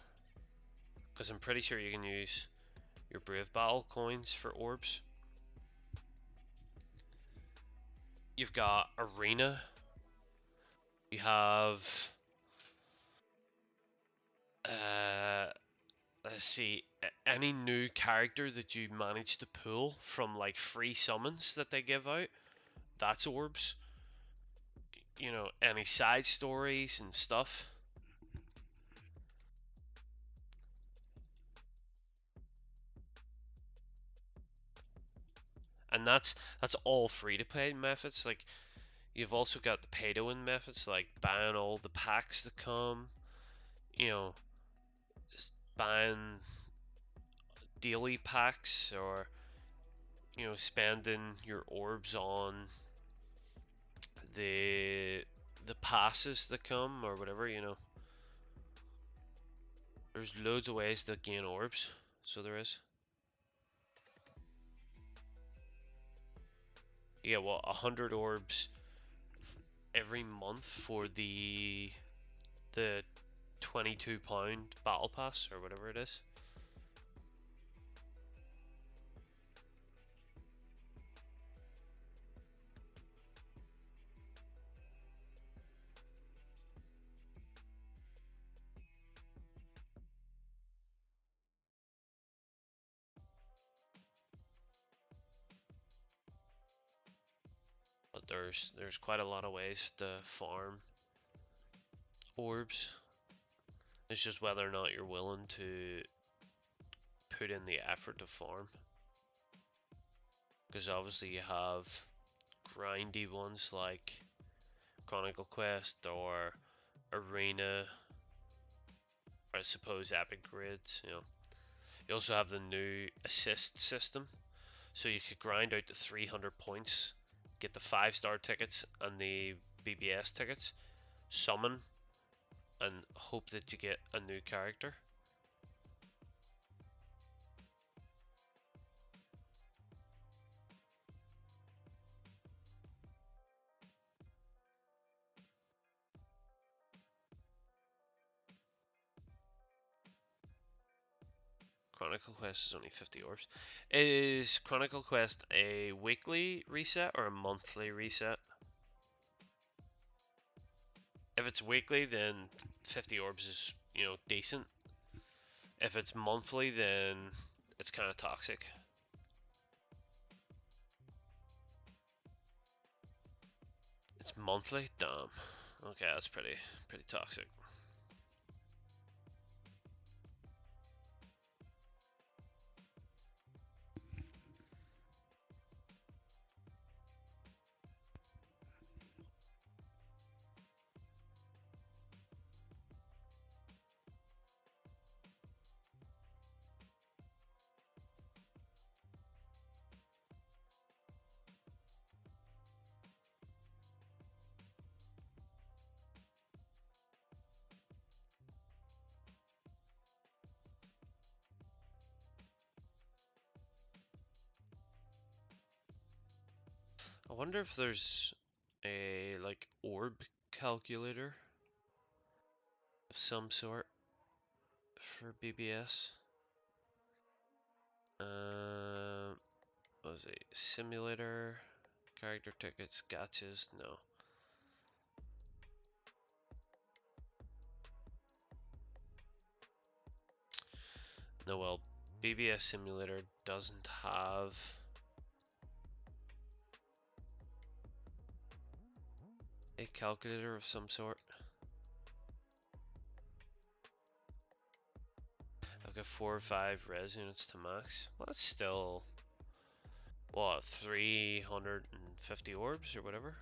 because I'm pretty sure you can use your Brave Battle coins for orbs. You've got Arena. You have let's see, any new character that you manage to pull from like free summons that they give out, that's orbs. Any side stories and stuff. And that's all free to play methods. Like you've also got the pay to win methods, like buying all the packs that come, you know, buying daily packs, or spending your orbs on the the passes that come or whatever. There's loads of ways to gain orbs, so there is. Yeah, well, 100 orbs every month for the £22 battle pass or whatever it is. there's quite a lot of ways to farm orbs. It's just whether or not you're willing to put in the effort to farm. Because obviously you have grindy ones like Chronicle Quest or Arena, or I suppose Epic Grids, you know. You also have the new assist system, so you could grind out the 300 points, get the 5-star tickets and the BBS tickets, summon, and hope that you get a new character. Chronicle Quest is only 50 orbs. Is Chronicle Quest a weekly reset or a monthly reset? If it's weekly, then 50 orbs is, you know, decent. If it's monthly, then it's kind of toxic. It's monthly? Damn. Okay, that's pretty toxic. I wonder if there's a like orb calculator of some sort for BBS. What was it? Simulator, character tickets, gotchas? No. No, well, BBS Simulator doesn't have a calculator of some sort. I've got 4 or 5 res units to max. Well, that's still, what, 350 orbs or whatever?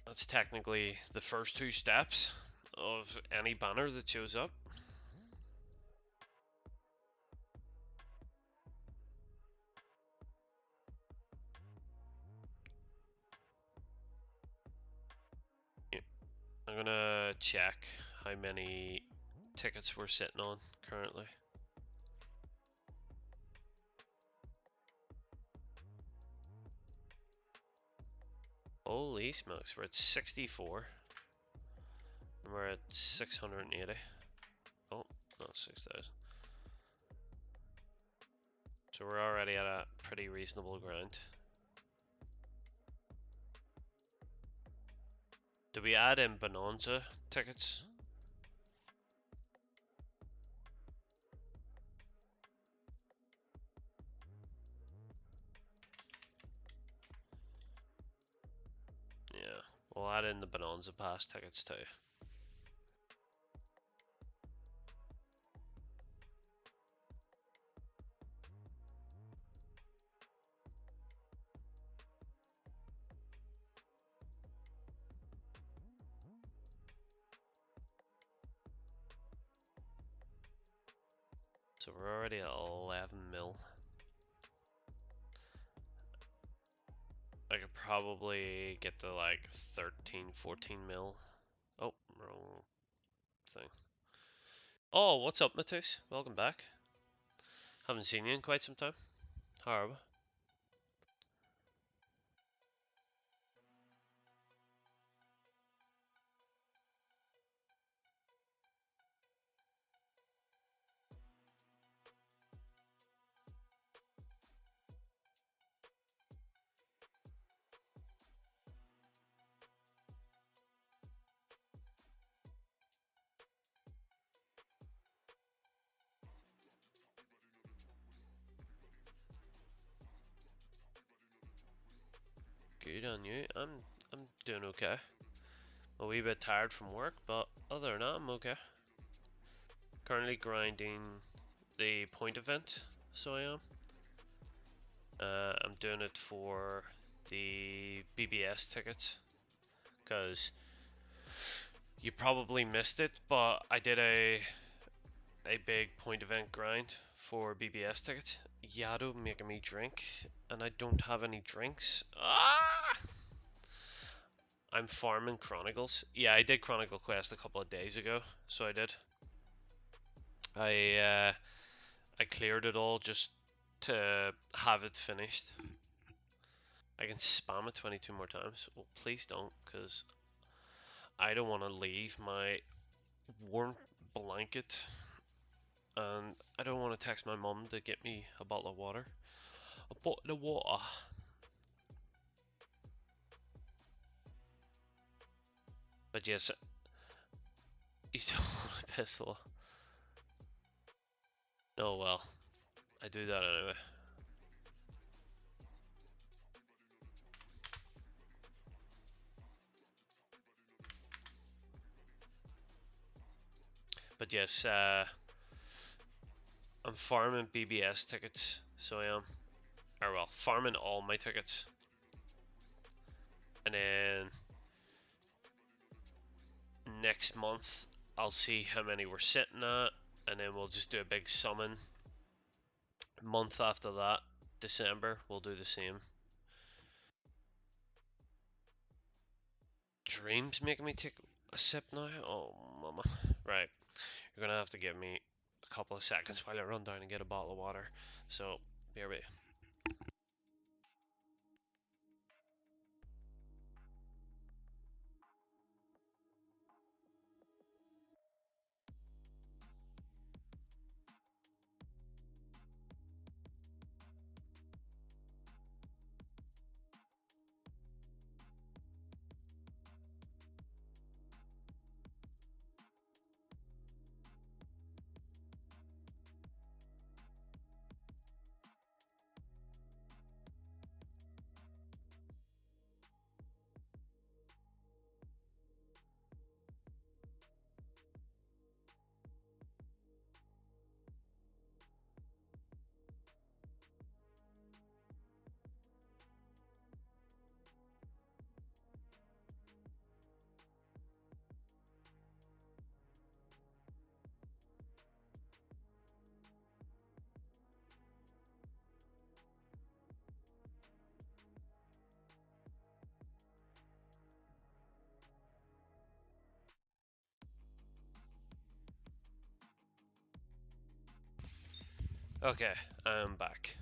That's technically the first 2 steps of any banner that shows up. Yeah. I'm gonna check how many tickets we're sitting on currently. Holy smokes, we're at 64. And we're at 680. Oh, not 6,000. So we're already at a pretty reasonable ground. Do we add in Bonanza tickets? Yeah, we'll add in the Bonanza Pass tickets too. So we're already at 11 mil. I could probably get to like 13, 14 mil. Oh, wrong thing. Oh, what's up, Matus? Welcome back. Haven't seen you in quite some time. How are we? good on you. I'm doing okay. A wee bit tired from work, but other than that, I'm okay. Currently grinding the point event, so I am. I'm doing it for the BBS tickets, because you probably missed it, but I did a big point event grind for BBS tickets. Yado making me drink, and I don't have any drinks. Ah! I'm farming Chronicles. Yeah, I did Chronicle Quest a couple of days ago, so I did. I cleared it all just to have it finished. I can spam it 22 more times. Well, please don't, because I don't want to leave my warm blanket, and I don't want to text my mum to get me a bottle of water. A bottle of water. But yes, you don't want a pistol. Oh well, I do that anyway. But yes, I'm farming BBS tickets, so I am. Or well, farming all my tickets. And then next month, I'll see how many we're sitting at, and then we'll just do a big summon. Month after that, December, we'll do the same. Dreams making me take a sip now? Oh, mama. Right, you're gonna have to give me a couple of seconds while I run down and get a bottle of water. So, bear with. Okay, I'm back.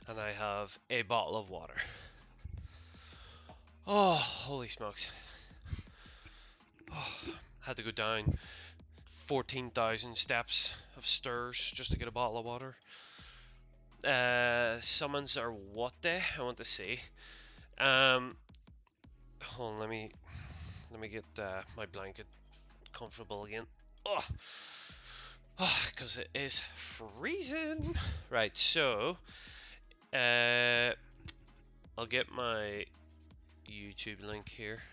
And I have a bottle of water. Oh, holy smokes. Oh, had to go down 14,000 steps of stairs just to get a bottle of water. Summons are what day? I want to see. Hold on, let me get my blanket comfortable again. Oh, because it is freezing. Right, so I'll get my YouTube link here.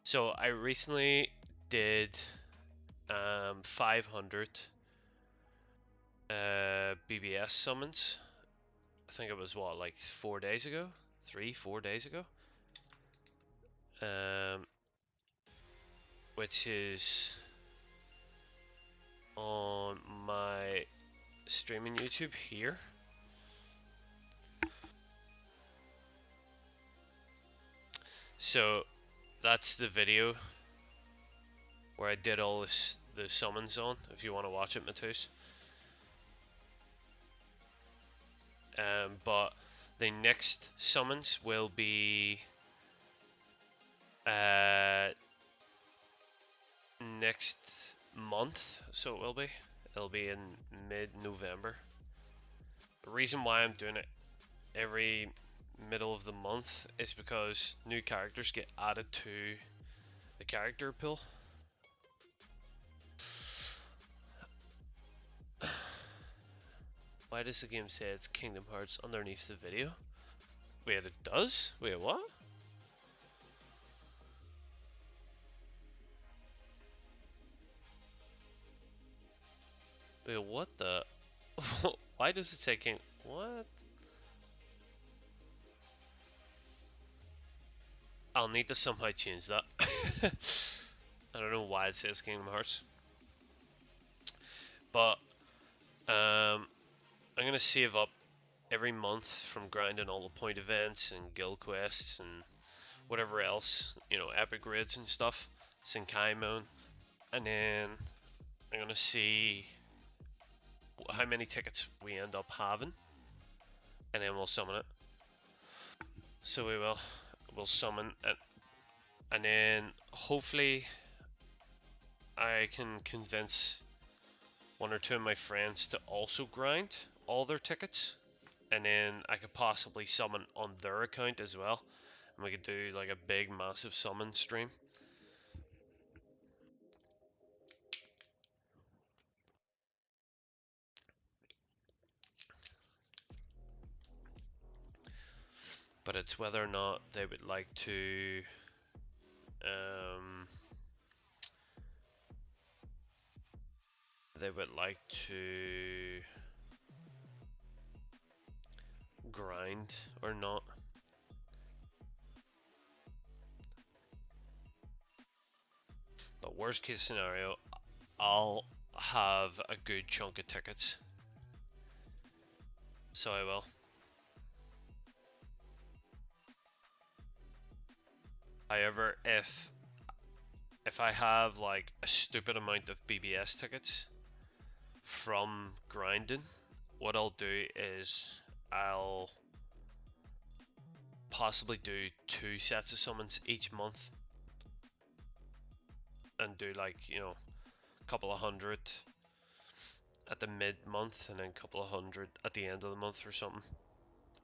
So I recently did 500 BBS summons. I think it was what, like 4 days ago, 3-4 days ago. Which is on my streaming YouTube here. So that's the video where I did all the summons on, if you want to watch it, Matus. But the next summons will be next month, so it'll be in mid-November. The reason why I'm doing it every middle of the month is because new characters get added to the character pool. Why does the game say it's Kingdom Hearts underneath the video? Wait, it does? Wait, what? Wait, what the? Why does it take in? What? I'll need to somehow change that. I don't know why it says Kingdom Hearts. But, I'm gonna save up every month from grinding all the point events and guild quests and whatever else, you know, epic raids and stuff, Senkaimon, and then I'm gonna see how many tickets we end up having, and then we'll summon it. So we'll summon it, and then hopefully I can convince one or two of my friends to also grind all their tickets, and then I could possibly summon on their account as well, and we could do like a big massive summon stream. But it's whether or not they would like to um, grind or not. But worst case scenario, I'll have a good chunk of tickets. So I will. However, if I have like a stupid amount of BBS tickets from grinding, what I'll do is I'll possibly do 2 sets of summons each month and do like, you know, a couple of hundred at the mid-month and then a couple of hundred at the end of the month or something,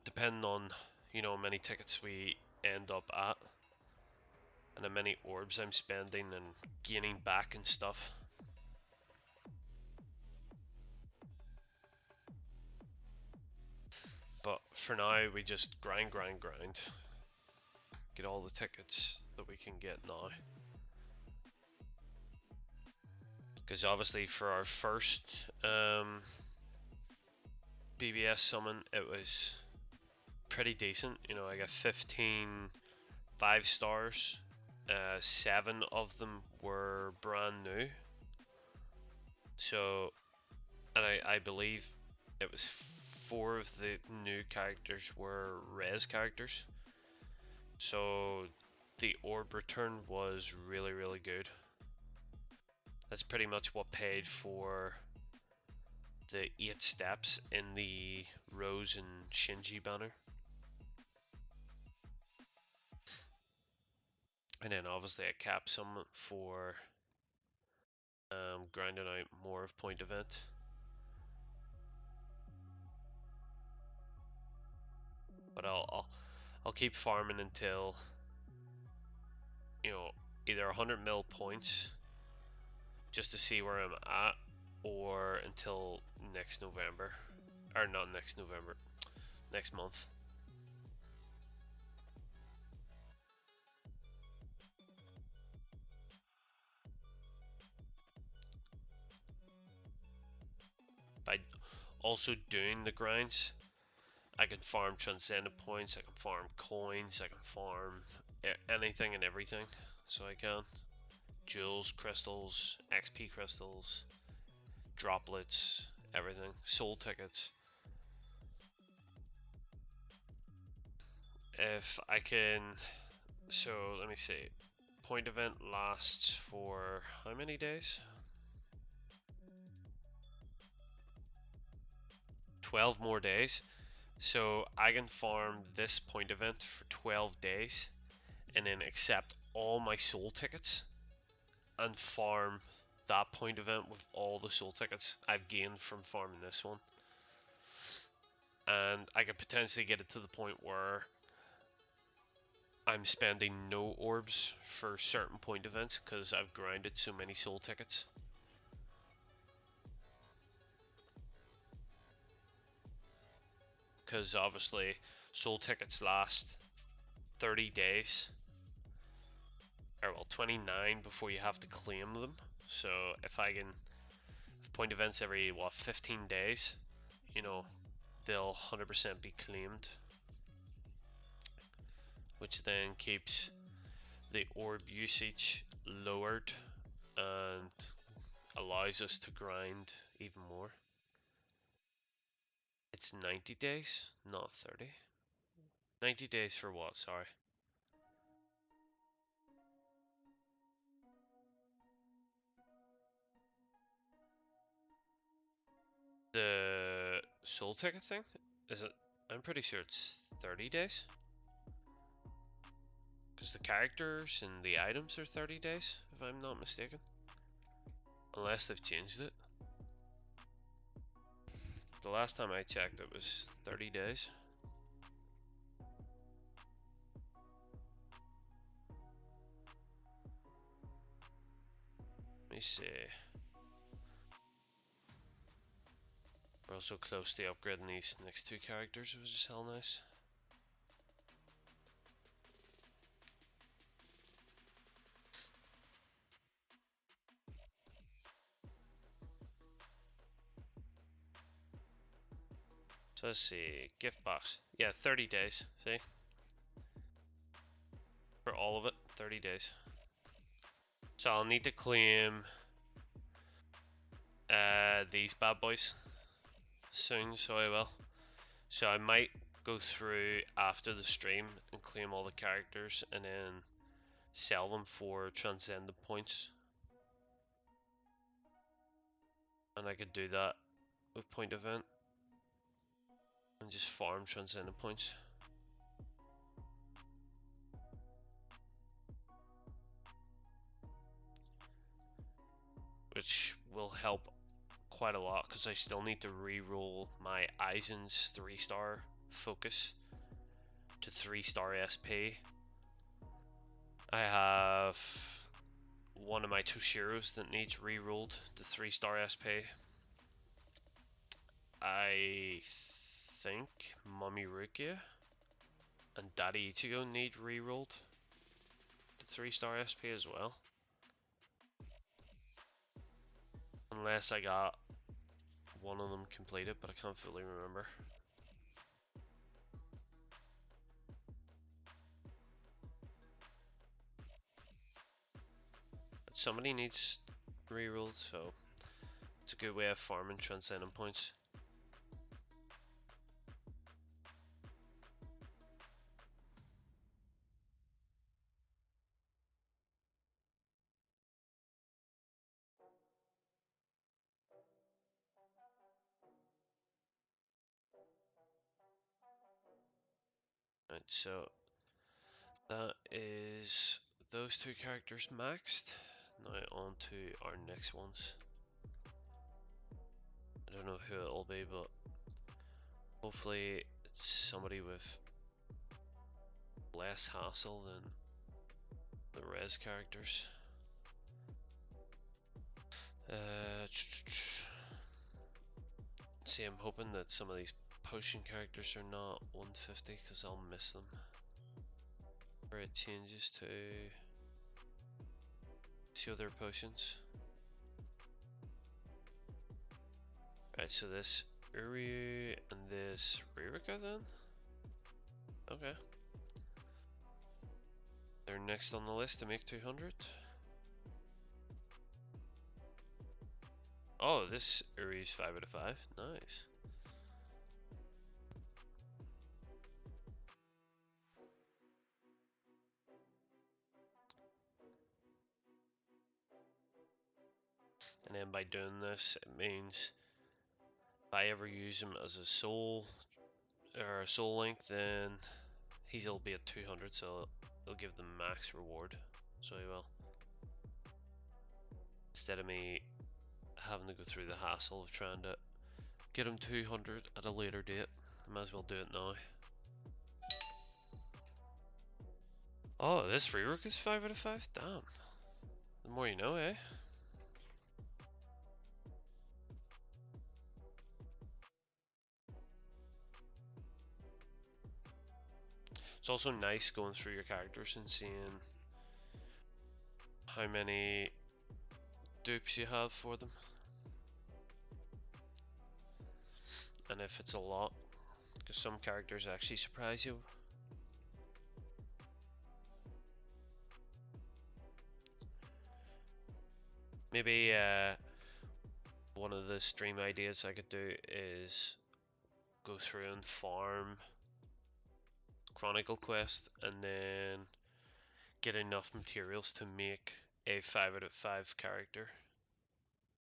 depending on, you know, how many tickets we end up at and how many orbs I'm spending and gaining back and stuff. But for now, we just grind, get all the tickets that we can get now. Because obviously for our first BBS summon, it was pretty decent. You know, I got 15 5 stars. 7 of them were brand new. So, and I believe it was 4 of the new characters were res characters. So the orb return was really, really good. That's pretty much what paid for the 8 steps in the Rose and Shinji banner. And then obviously I capped some for grinding out more of point event. But I'll keep farming until, you know, either 100 mil points just to see where I'm at, or until next November, or not next November, next month. By also doing the grinds, I can farm transcendent points, I can farm coins, I can farm anything and everything. So I can jewels, crystals, XP crystals, droplets, everything, soul tickets. If I can, so let me see. Point event lasts for how many days? 12 more days. So I can farm this point event for 12 days and then accept all my soul tickets and farm that point event with all the soul tickets I've gained from farming this one. And I could potentially get it to the point where I'm spending no orbs for certain point events because I've grinded so many soul tickets. Because obviously soul tickets last 30 days, or well, 29 before you have to claim them. So if point events every, what, 15 days, you know, they'll 100% be claimed, which then keeps the orb usage lowered and allows us to grind even more. It's 90 days, not 30. 90 days for what, sorry? The soul ticket thing? Is it? I'm pretty sure it's 30 days. Because the characters and the items are 30 days, if I'm not mistaken. Unless they've changed it. The last time I checked it was 30 days. Let me see. We're also close to upgrading these next two characters, which is hell nice. So let's see, gift box. Yeah, 30 days, see? For all of it, 30 days. So I'll need to claim these bad boys soon, so I will. So I might go through after the stream and claim all the characters and then sell them for transcendent points. And I could do that with point event and just farm transcendent points. Which will help quite a lot because I still need to re-roll my Eisen's 3-star focus to 3-star SP. I have one of my Toshiros that needs re-rolled to 3-star SP. I think Mummy Rukia and Daddy Ichigo need re-rolled to 3-star SP as well. Unless I got one of them completed, but I can't fully remember. But somebody needs re-rolled, so it's a good way of farming transcendent points. Right, so that is those two characters maxed. Now on to our next ones. I don't know who it'll be, but hopefully it's somebody with less hassle than the res characters. See, I'm hoping that some of these potion characters are not 150 because I'll miss them. Where it changes to 2 other potions. Right, so this Uryu and this Ririka then? Okay. They're next on the list to make 200. Oh, this Uryu's 5 out of 5. Nice. And then by doing this, it means if I ever use him as a soul or a soul link, then he'll be at 200, so it'll give them max reward. So he will. Instead of me having to go through the hassle of trying to get him 200 at a later date, I might as well do it now. Oh, this rework is 5 out of 5? Damn. The more you know, eh? It's also nice going through your characters and seeing how many dupes you have for them, and if it's a lot, because some characters actually surprise you. Maybe one of the stream ideas I could do is go through and farm Chronicle Quest and then get enough materials to make a 5 out of 5 character.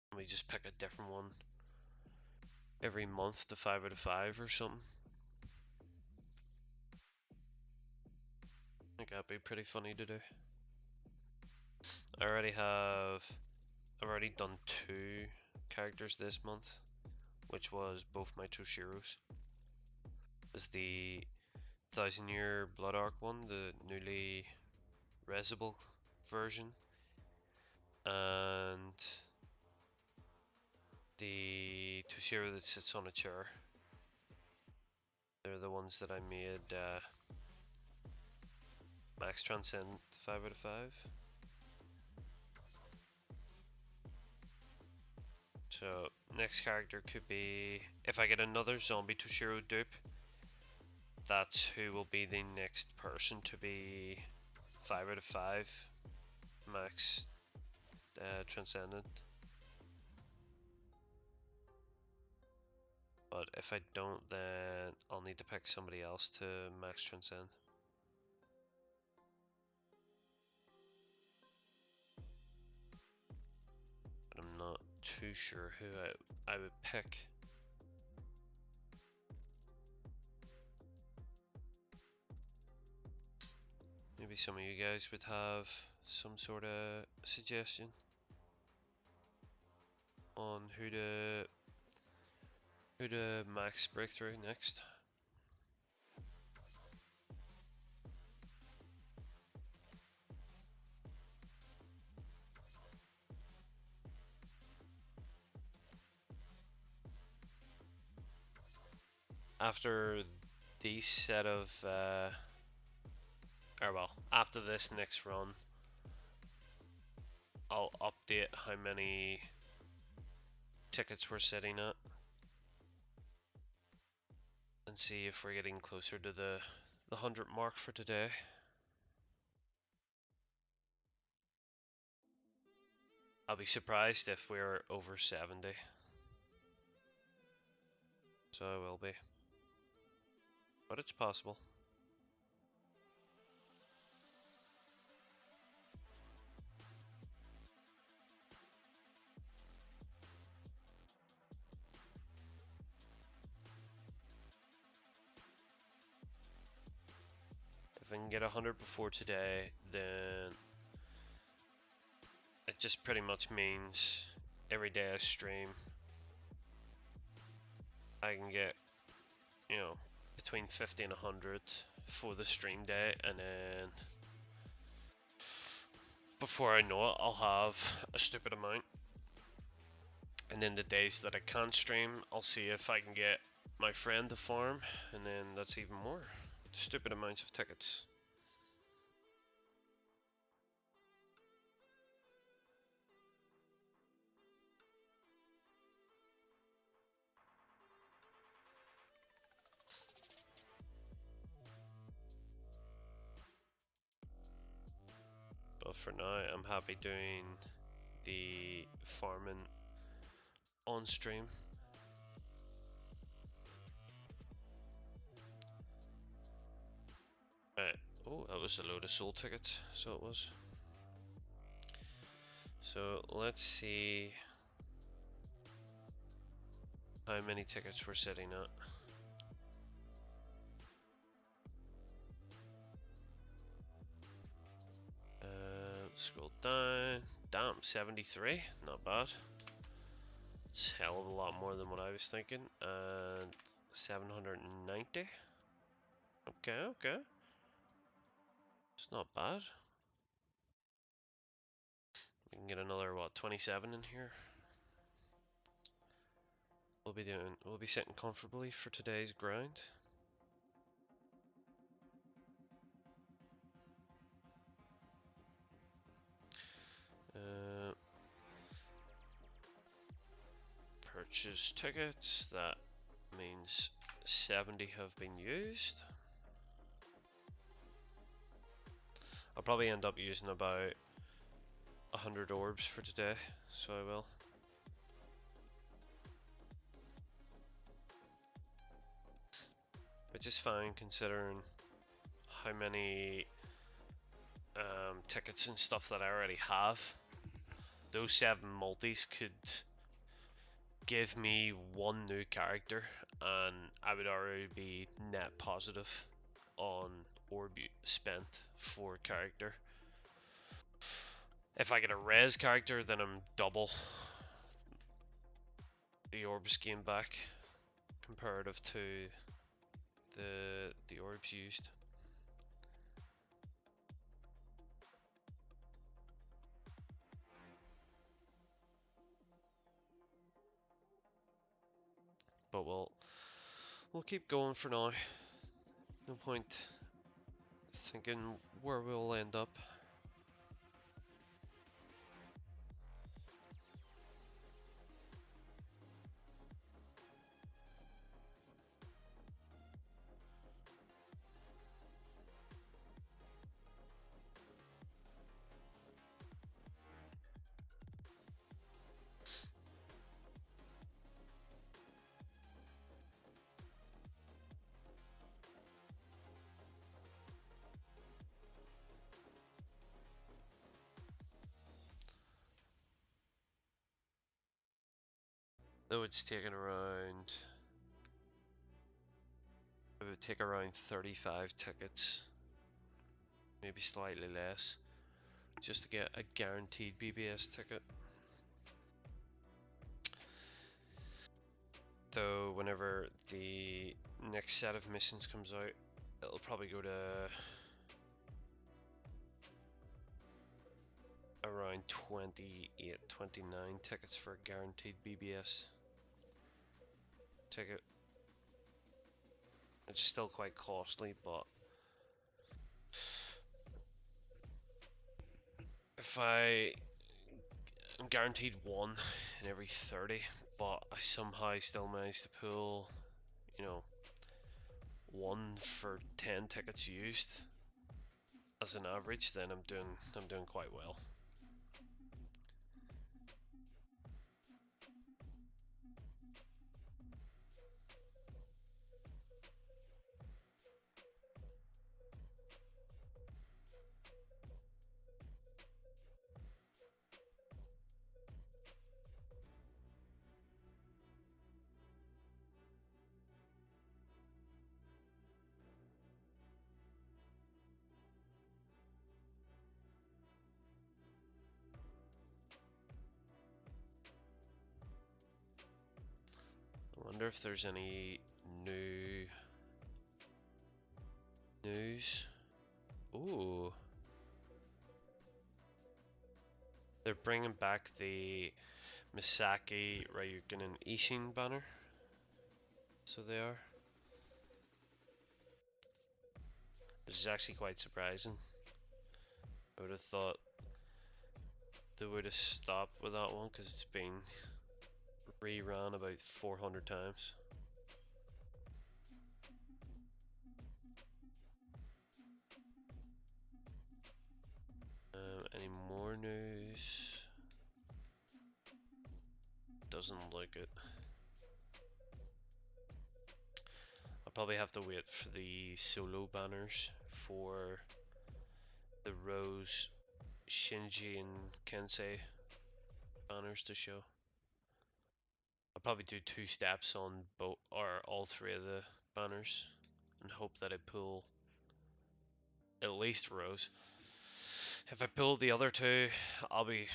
And we just pick a different one every month to 5 out of 5 or something. I think that'd be pretty funny to do. I've already done 2 characters this month, which was both my Toshiros. It was the 1000 Year Blood Arc one, the newly resable version, and the Toshiro that sits on a chair. They're the ones that I made Max Transcend 5 out of 5. So next character could be, if I get another zombie Toshiro dupe, that's who will be the next person to be 5 out of 5 Max Transcendent. But if I don't, then I'll need to pick somebody else to Max Transcend. But I'm not too sure who I would pick. Maybe some of you guys would have some sort of suggestion on who to max breakthrough next. After these set of after this next run, I'll update how many tickets we're sitting at and see if we're getting closer to the 100 mark for today. I'll be surprised if we're over 70. So I will be. But it's possible. If I can get 100 before today, then it just pretty much means every day I stream, I can get, you know, between 50 and 100 for the stream day, and then before I know it, I'll have a stupid amount. And then the days that I can't stream, I'll see if I can get my friend to farm, and then that's even more. Stupid amounts of tickets. But for now, I'm happy doing the farming on stream. Right. Oh, that was a load of soul tickets, so it was. So let's see how many tickets we're sitting at. Scroll down. Damn, 73, not bad. It's a hell of a lot more than what I was thinking. And 790. Okay. It's not bad. We can get another, what, 27 in here. We'll be sitting comfortably for today's grind. purchase tickets. That means 70 have been used. I'll probably end up using about 100 orbs for today, so I will. Which is fine considering how many tickets and stuff that I already have. Those 7 multis could give me 1 new character and I would already be net positive on orb spent for character. If I get a res character, then I'm double the orbs gained back comparative to the orbs used. But we'll keep going for now. No point thinking where we'll end up. Though it's taken around, it would take around 35 tickets, maybe slightly less, just to get a guaranteed BBS ticket. Though whenever the next set of missions comes out, it'll probably go to around 28, 29 tickets for a guaranteed BBS ticket. It's still quite costly, but if I'm guaranteed 1 in every 30, but I somehow still managed to pull, you know, 1 for 10 tickets used as an average, then I'm doing quite well. I wonder if there's any new news. Ooh. They're bringing back the Misaki, Ryukin, and Ishin banner. So they are. This is actually quite surprising. I would have thought they would have stopped with that one because it's been rerun about 400 times. Any more news? Doesn't look it. I'll probably have to wait for the solo banners for the Rose, Shinji, and Kensei banners to show. I'll probably do 2 steps on both or all 3 of the banners and hope that I pull at least Rose. If I pull the other 2, I'll be,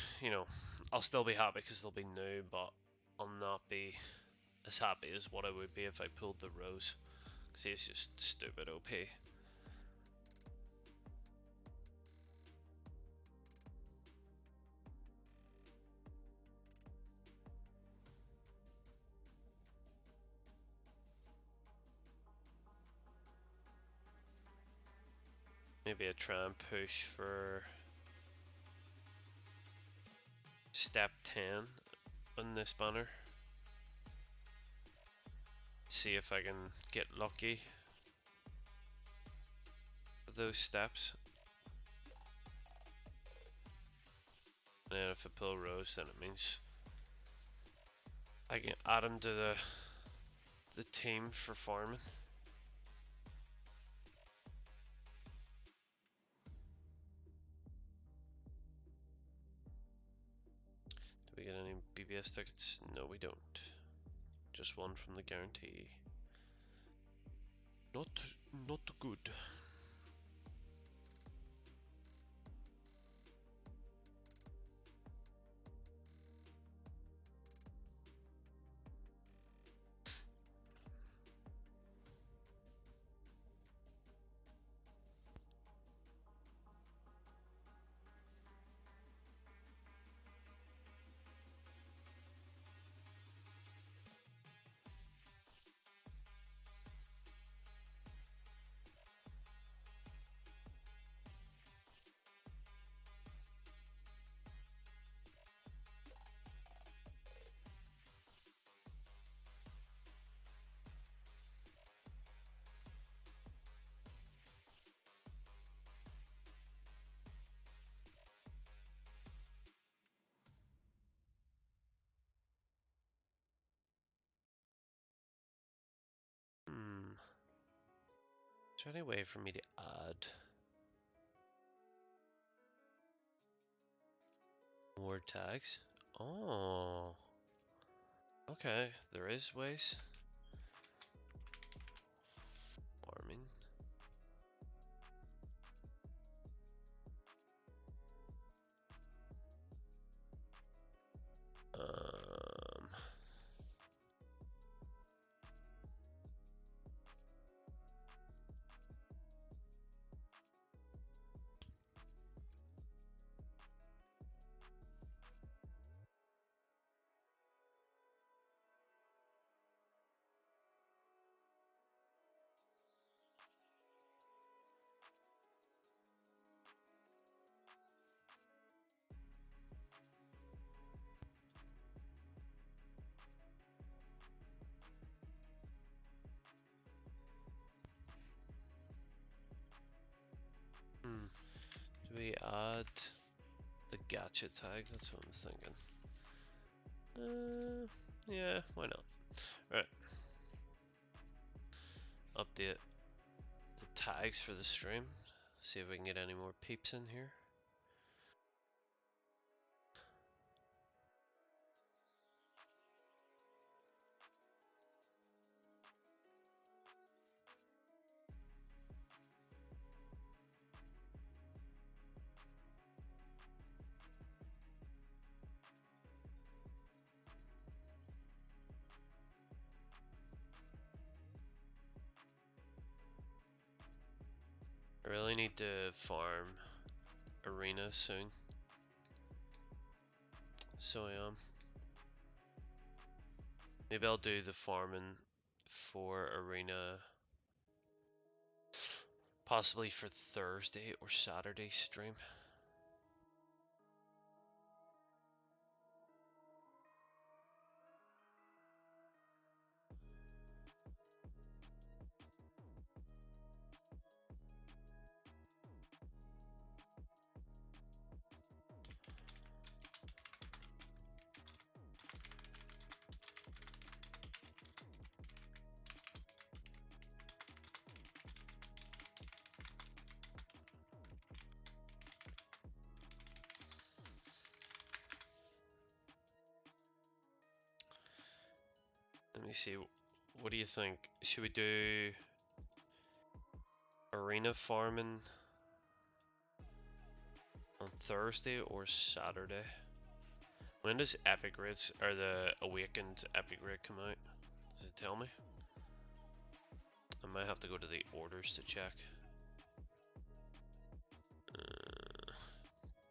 I'll still be happy because they'll be new, but I'll not be as happy as what I would be if I pulled the Rose, because he's just stupid OP. Maybe I try and push for step 10 on this banner. See if I can get lucky with those steps. And then if I pull rose, then it means I can add him to the team for farming. Do we get any BBS tickets? No, we don't. Just one from the guarantee. Not good. Is there any way for me to add more tags? Oh, okay, there is ways. Farming. Um, do we add the gacha tag? That's what I'm thinking. Yeah, why not? Right. Update the tags for the stream. See if we can get any more peeps in here. I really need to farm arena soon. So maybe I'll do the farming for arena possibly for Thursday or Saturday stream. Let me see, what do you think? Should we do arena farming on Thursday or Saturday? When does Epic Raids, or the Awakened Epic Raid come out? Does it tell me? I might have to go to the orders to check.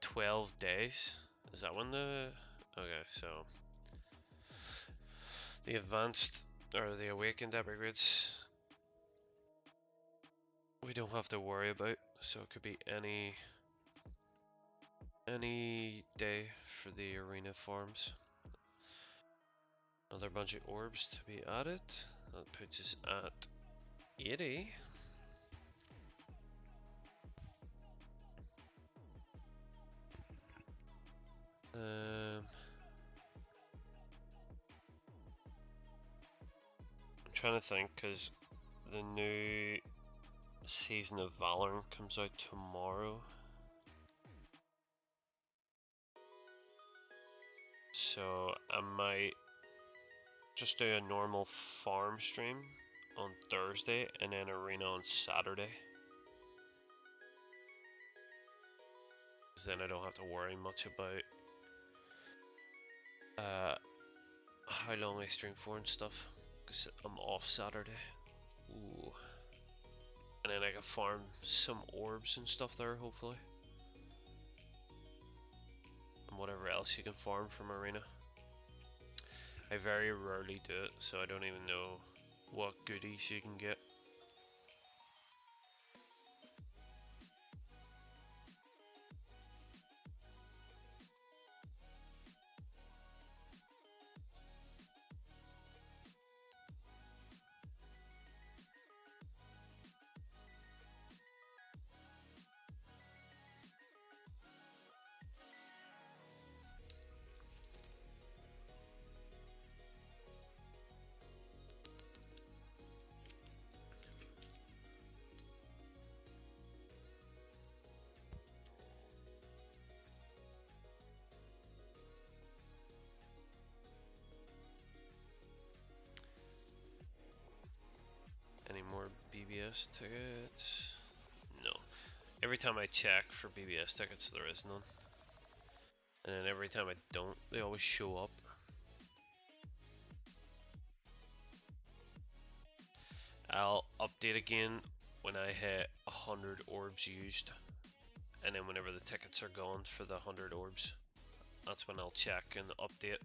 12 days? Is that when the... Okay, so... The advanced, or the Awakened Epic Raids, we don't have to worry about, so it could be any day for the arena farms. Another bunch of orbs to be added. That puts us at 80. I'm trying to think because the new Season of Valor comes out tomorrow. So I might just do a normal farm stream on Thursday and then arena on Saturday. Because then I don't have to worry much about how long I stream for and stuff. Because I'm off Saturday. Ooh. And then I can farm some orbs and stuff there, hopefully. And whatever else you can farm from arena. I very rarely do it, so I don't even know what goodies you can get. Any more BBS tickets? No. Every time I check for BBS tickets, there is none. And then every time I don't, they always show up. I'll update again when I hit 100 orbs used. And then whenever the tickets are gone for the 100 orbs, that's when I'll check and update.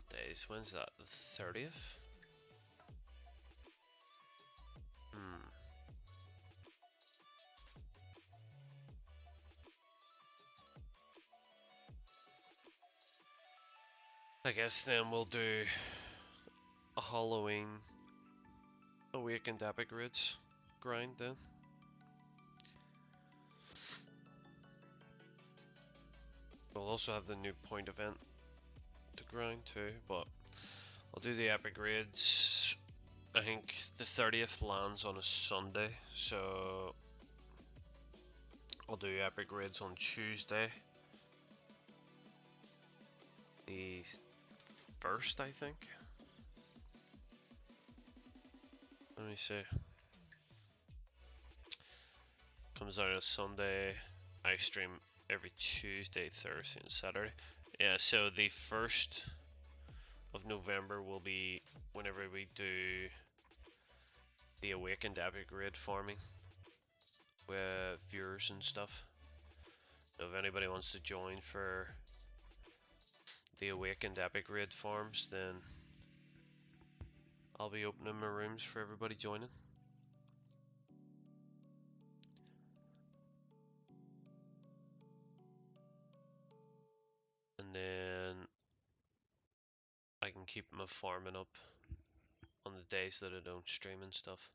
Days. When's that? The 30th? I guess then we'll do a Halloween Awakened Epic Raids grind then. We'll also have the new point event to grind too, but I'll do the Epic Raids. I think the 30th lands on a Sunday, so I'll do Epic Raids on Tuesday. The 1st, I think. Let me see. Comes out on a Sunday. I stream every Tuesday, Thursday, and Saturday. Yeah, so the 1st of November will be whenever we do the Awakened Epic Raid farming with viewers and stuff. So if anybody wants to join for the Awakened Epic Raid farms, then I'll be opening my rooms for everybody joining. And then I can keep my farming up on the days that I don't stream and stuff.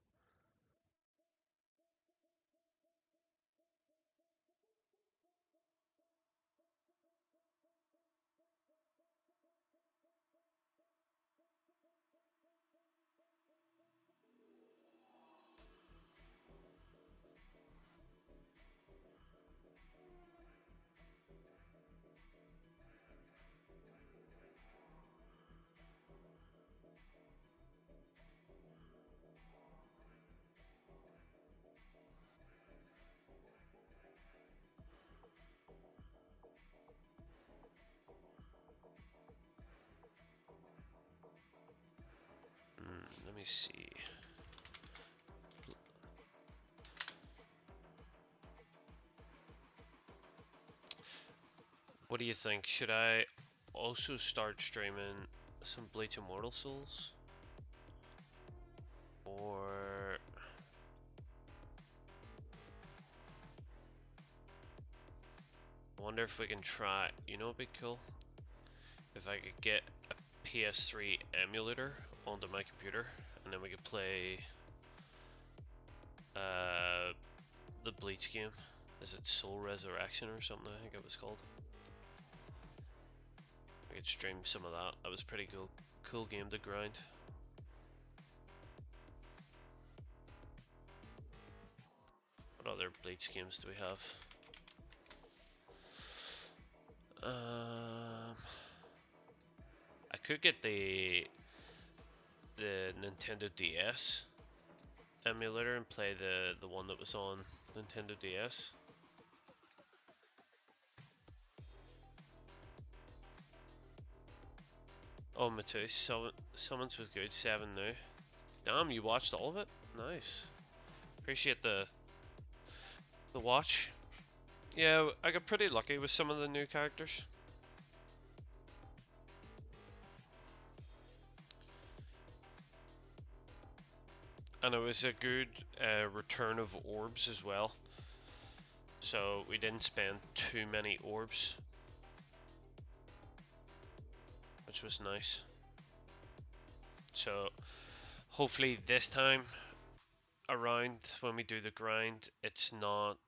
me see. What do you think? Should I also start streaming some Bleach Immortal Souls? Or I wonder if we can try, you know, it'd be cool if I could get a PS3 emulator onto my computer, and then we could play the Bleach game. Is it Soul Resurrection or something? I think it was called. We could stream some of that. That was pretty cool game to grind. What other Bleach games do we have? I could get the Nintendo DS emulator and play the one that was on Nintendo DS. Oh, Matisse, Summons was good. 7 now. Damn, you watched all of it? Nice. Appreciate the watch. Yeah, I got pretty lucky with some of the new characters. And it was a good return of orbs as well. So we didn't spend too many orbs, which was nice. So hopefully this time around when we do the grind, it's not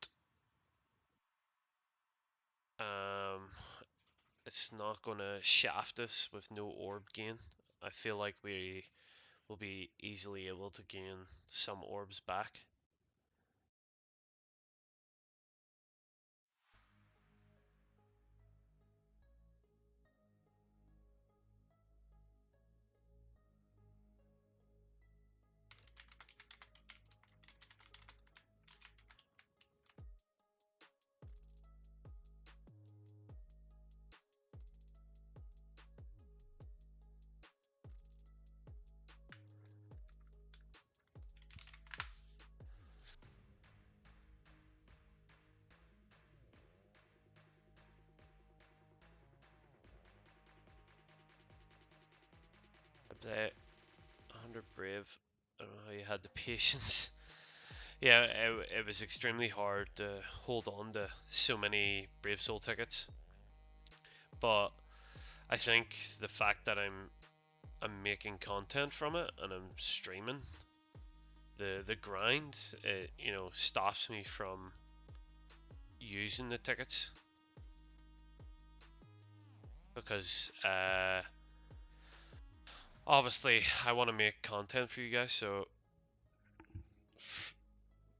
gonna shaft us with no orb gain. I feel like we will be easily able to gain some orbs back. Play 100 brave. I don't know how you had the patience. Yeah, it was extremely hard to hold on to so many Brave Soul tickets. But I think the fact that I'm making content from it and I'm streaming the grind, it, you know, stops me from using the tickets because obviously I want to make content for you guys, so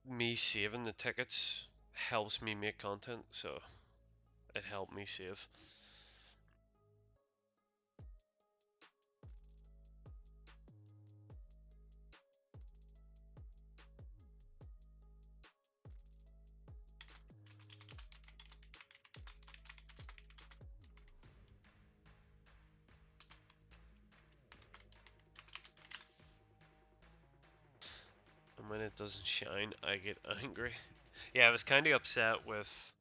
me saving the tickets helps me make content, so it helped me save. And when it doesn't shine, I get angry. Yeah, I was kind of upset with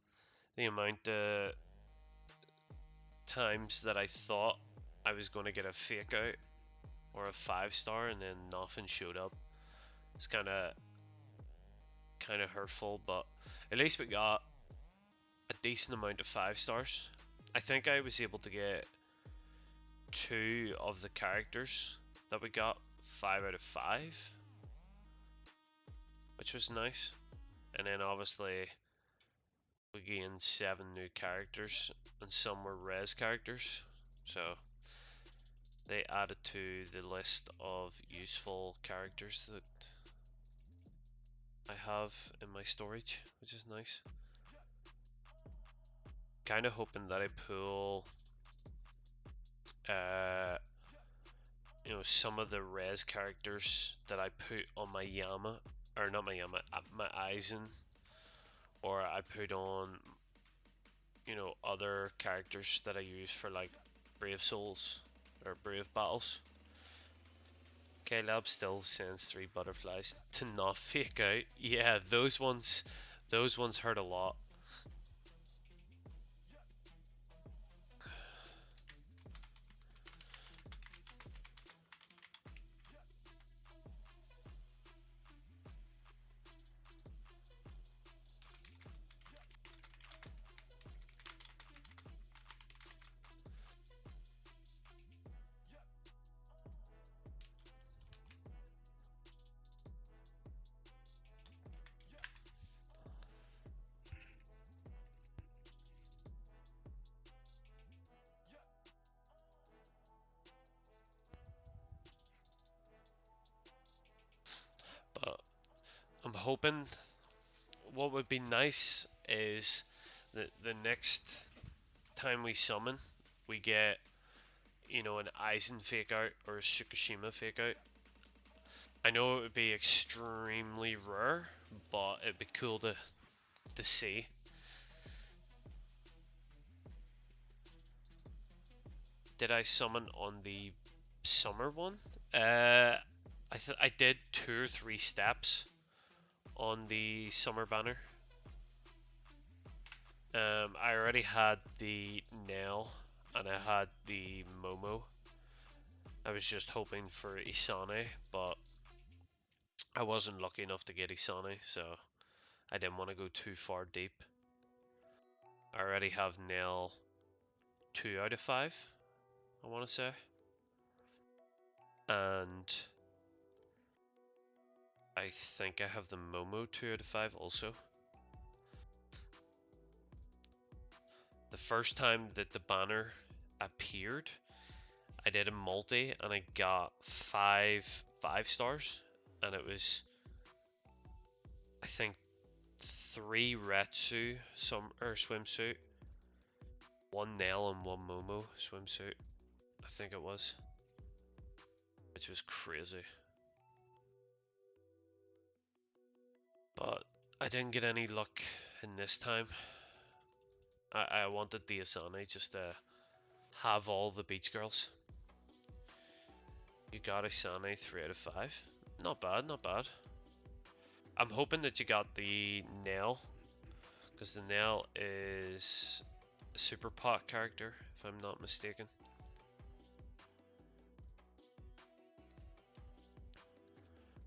the amount of times that I thought I was going to get a fake out or a 5-star and then nothing showed up. It's kind of hurtful, but at least we got a decent amount of 5-stars. I think I was able to get 2 of the characters that we got 5 out of 5, which was nice. And then obviously we gained 7 new characters and some were res characters, so they added to the list of useful characters that I have in my storage, which is nice. Kind of hoping that I pull you know, some of the res characters that I put on my Yama, or not my Yama, my Aizen, or I put on, you know, other characters that I use for like Brave Souls or Brave Battles. K-Lab still sends 3 butterflies to not fake out. Yeah, those ones hurt a lot. But I'm hoping what would be nice is the next time we summon, we get, you know, an Aizen fake out or a Tsukushima fake out. I know it would be extremely rare, but it'd be cool to see. Did I summon on the summer one? I did 2 or 3 steps on the summer banner. I already had the Nail and I had the Momo. I was just hoping for Isane, but I wasn't lucky enough to get Isane, so I didn't want to go too far deep. I already have Nail 2 out of 5, I want to say. And I think I have the Momo 2 out of 5 also. The first time that the banner appeared, I did a multi and I got 5 stars, and it was, I think, 3 Retsu swimsuit, 1 Nail and 1 Momo swimsuit, I think it was, which was crazy. But I didn't get any luck in this time. I wanted the Asane just to have all the beach girls. You got Asane 3 out of 5. Not bad, not bad. I'm hoping that you got the Nail, because the Nail is a super pot character, if I'm not mistaken.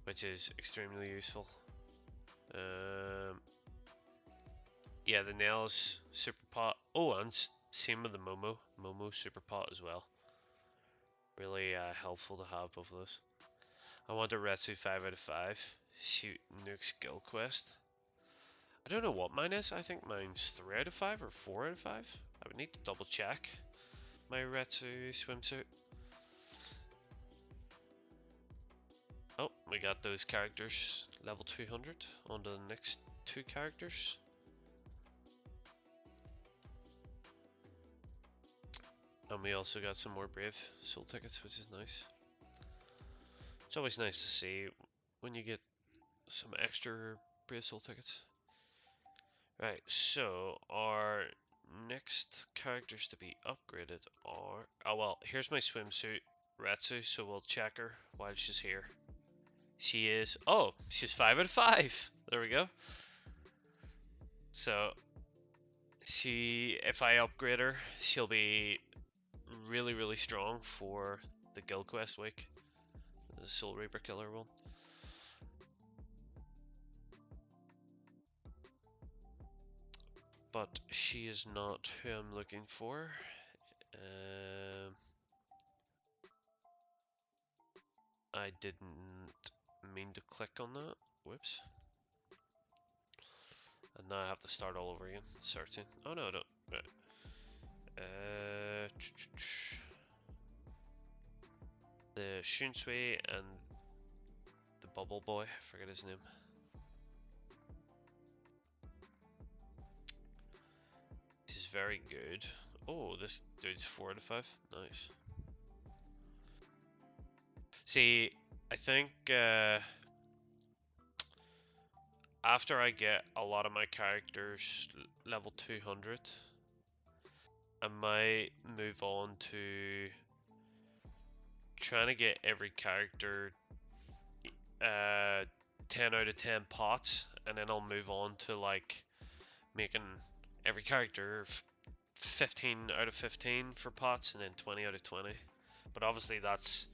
Which is extremely useful. Yeah, the Nail is super pot. Oh, and same with the Momo. Momo super pot as well. Really helpful to have both of those. I want a Retsu 5 out of 5. Shoot, Nuke's Guild Quest. I don't know what mine is. I think mine's 3 out of 5 or 4 out of 5. I would need to double check my Retsu swimsuit. Oh, we got those characters level 200. On to the next 2 characters. And we also got some more Brave Soul tickets, which is nice. It's always nice to see when you get some extra Brave Soul tickets. Right, so our next characters to be upgraded are... Oh well, here's my swimsuit, Retsu, so we'll check her while she's here. She is... Oh, she's 5 out of 5! There we go. So, if I upgrade her, she'll be really, really strong for the Guild Quest week. The Soul Reaper Killer one. But she is not who I'm looking for. I didn't mean to click on that. Whoops. And now I have to start all over again, searching. Oh no, I don't. Right. The Shunsui and the Bubble Boy, I forget his name. He's very good. Oh, this dude's 4 out of 5. Nice. See, I think after I get a lot of my characters level 200, I might move on to trying to get every character uh, 10 out of 10 pots, and then I'll move on to like making every character 15 out of 15 for pots, and then 20 out of 20. But obviously that's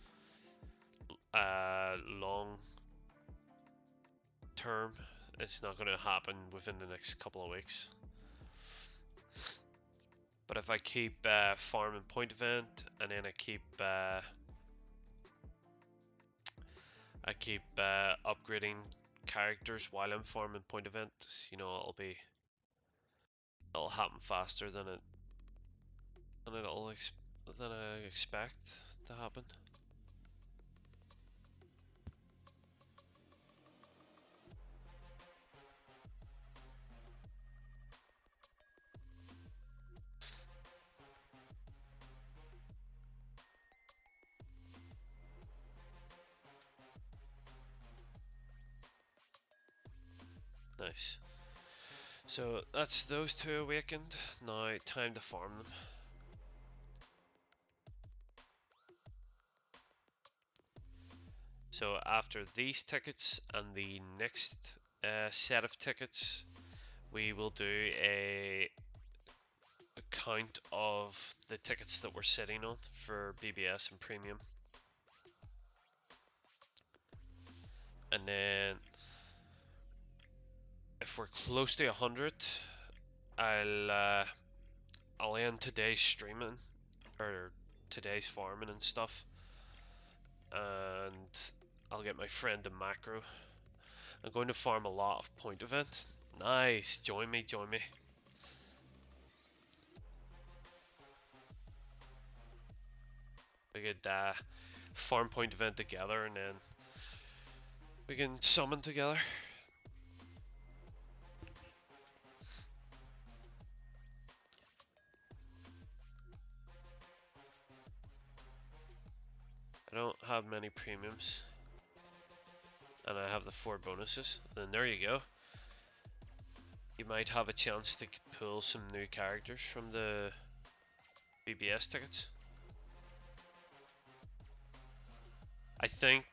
long term. It's not going to happen within the next couple of weeks. But if I keep farming point event, and then I keep upgrading characters while I'm farming point event, you know, it'll happen faster than than I expect to happen. Nice. So that's those two awakened. Now time to farm them. So after these tickets and the next set of tickets, we will do a count of the tickets that we're sitting on for BBS and Premium. And then if we're close to 100, I'll end today's streaming or today's farming and stuff, and I'll get my friend the macro. I'm going to farm a lot of point events. Nice, join me, join me. We could farm point event together, and then we can summon together. I don't have many premiums, and I have the 4 bonuses. Then there you go. You might have a chance to pull some new characters from the BBS tickets. I think,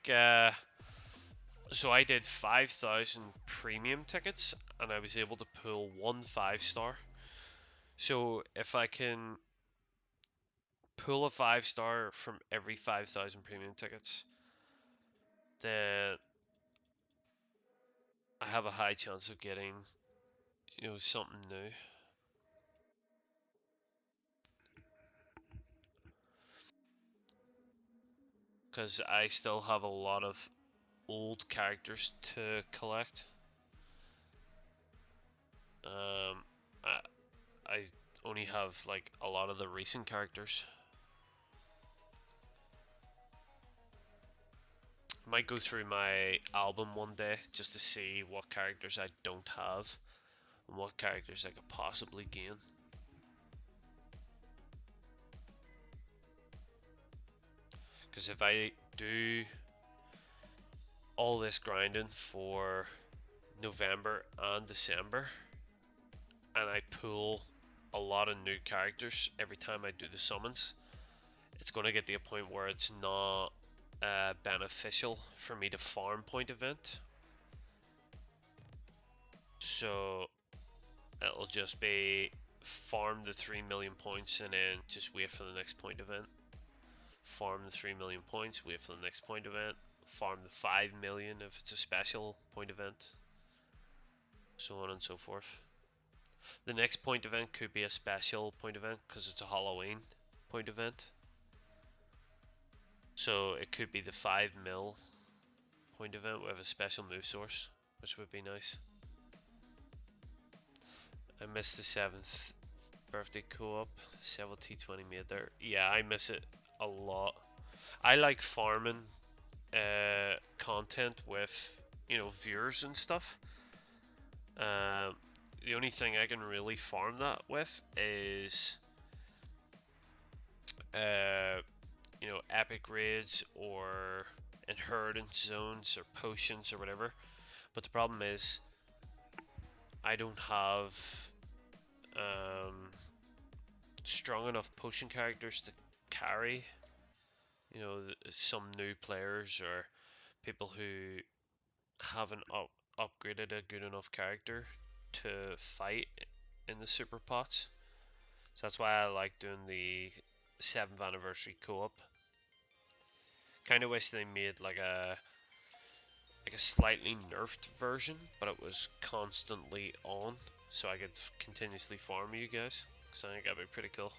so I did 5,000 premium tickets, and I was able to pull 1 5-star. So if I can pull a 5-star from every 5,000 premium tickets, then I have a high chance of getting, you know, something new. Because I still have a lot of old characters to collect. I, I only have like a lot of the recent characters. Might go through my album one day just to see what characters I don't have and what characters I could possibly gain. Because if I do all this grinding for November and December, and I pull a lot of new characters every time I do the summons, it's going to get to a point where it's not beneficial for me to farm point event. So it'll just be farm the 3 million points and then just wait for the next point event. Farm the 3 million points, wait for the next point event. Farm the 5 million if it's a special point event. So on and so forth. The next point event could be a special point event because it's a Halloween point event. So it could be the 5 mil point event with a special move source, which would be nice. I missed the 7th birthday co-op. Several T20 made there. Yeah, I miss it a lot. I like farming content with, you know, viewers and stuff. The only thing I can really farm that with is you know, epic raids or inheritance zones or potions or whatever. But the problem is I don't have strong enough potion characters to carry, you know, some new players or people who haven't upgraded a good enough character to fight in the super pots. So that's why I like doing the 7th anniversary co-op. Kind of wish they made like a slightly nerfed version, but it was constantly on, so I could continuously farm you guys. Because I think that'd be pretty cool.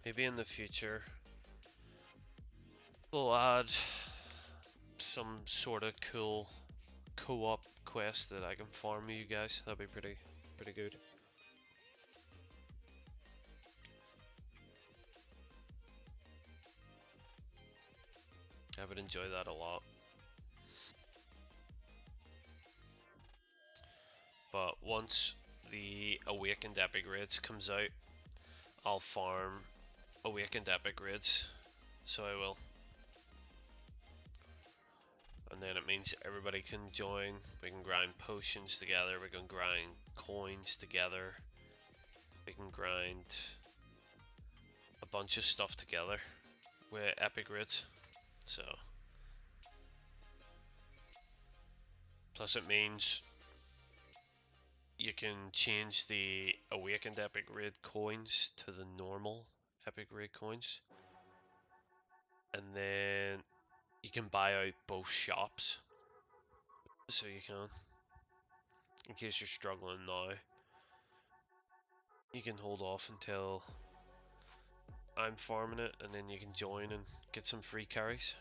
Maybe in the future we'll add some sort of cool co-op quest that I can farm you guys. That'd be pretty good. I would enjoy that a lot. But once the Awakened Epic Raids comes out, I'll farm Awakened Epic Raids. So I will. And then it means everybody can join. We can grind potions together. We can grind coins together. We can grind a bunch of stuff together with Epic Raids. So, plus it means you can change the Awakened Epic Raid coins to the normal Epic Raid coins. And then you can buy out both shops. So you can. In case you're struggling now, you can hold off until I'm farming it, and then you can join and get some free carries.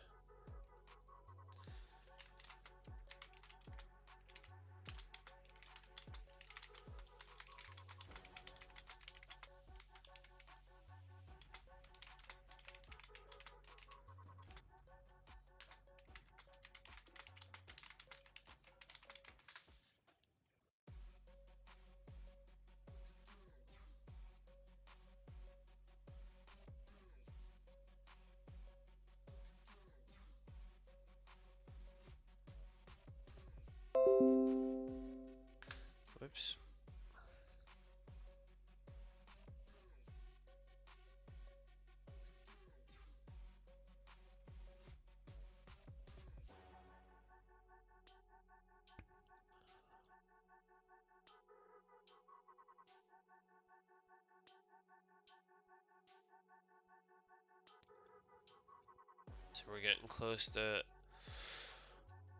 Whoops. So we're getting close to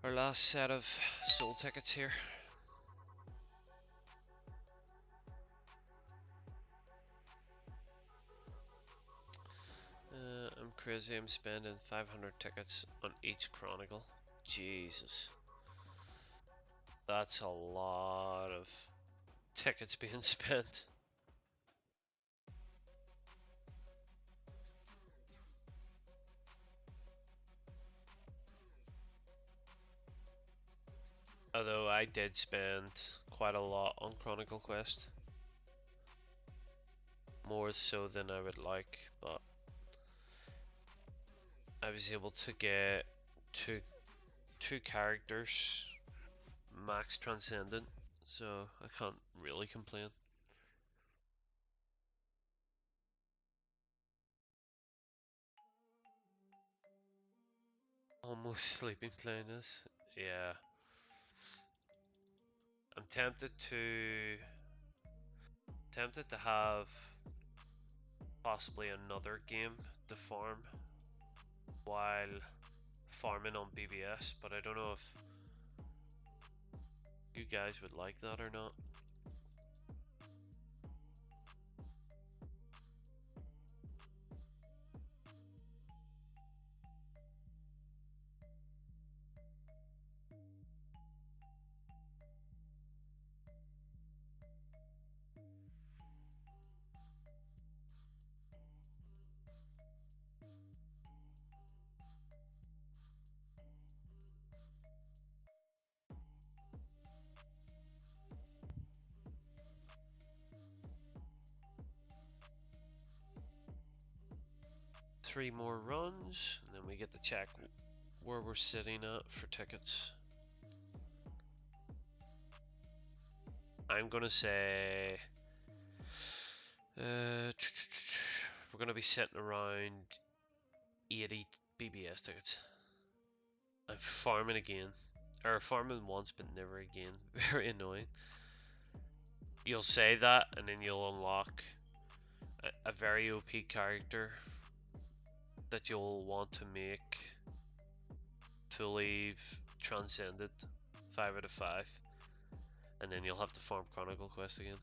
our last set of soul tickets here. I'm crazy, I'm spending 500 tickets on each Chronicle. Jesus. That's a lot of tickets being spent. Although I did spend quite a lot on Chronicle Quest. More so than I would like, but I was able to get two characters max transcendent, so I can't really complain. Almost sleeping playing this. Yeah. I'm tempted to have possibly another game to farm while farming on BBS, but I don't know if you guys would like that or not. 3 more runs, and then we get to check where we're sitting at for tickets. I'm gonna say we're gonna be sitting around 80 BBS tickets. I'm farming again, or farming once but never again. Very annoying. You'll say that, and then you'll unlock a very OP character that you'll want to make fully transcended 5 out of 5, and then you'll have to farm Chronicle Quest again.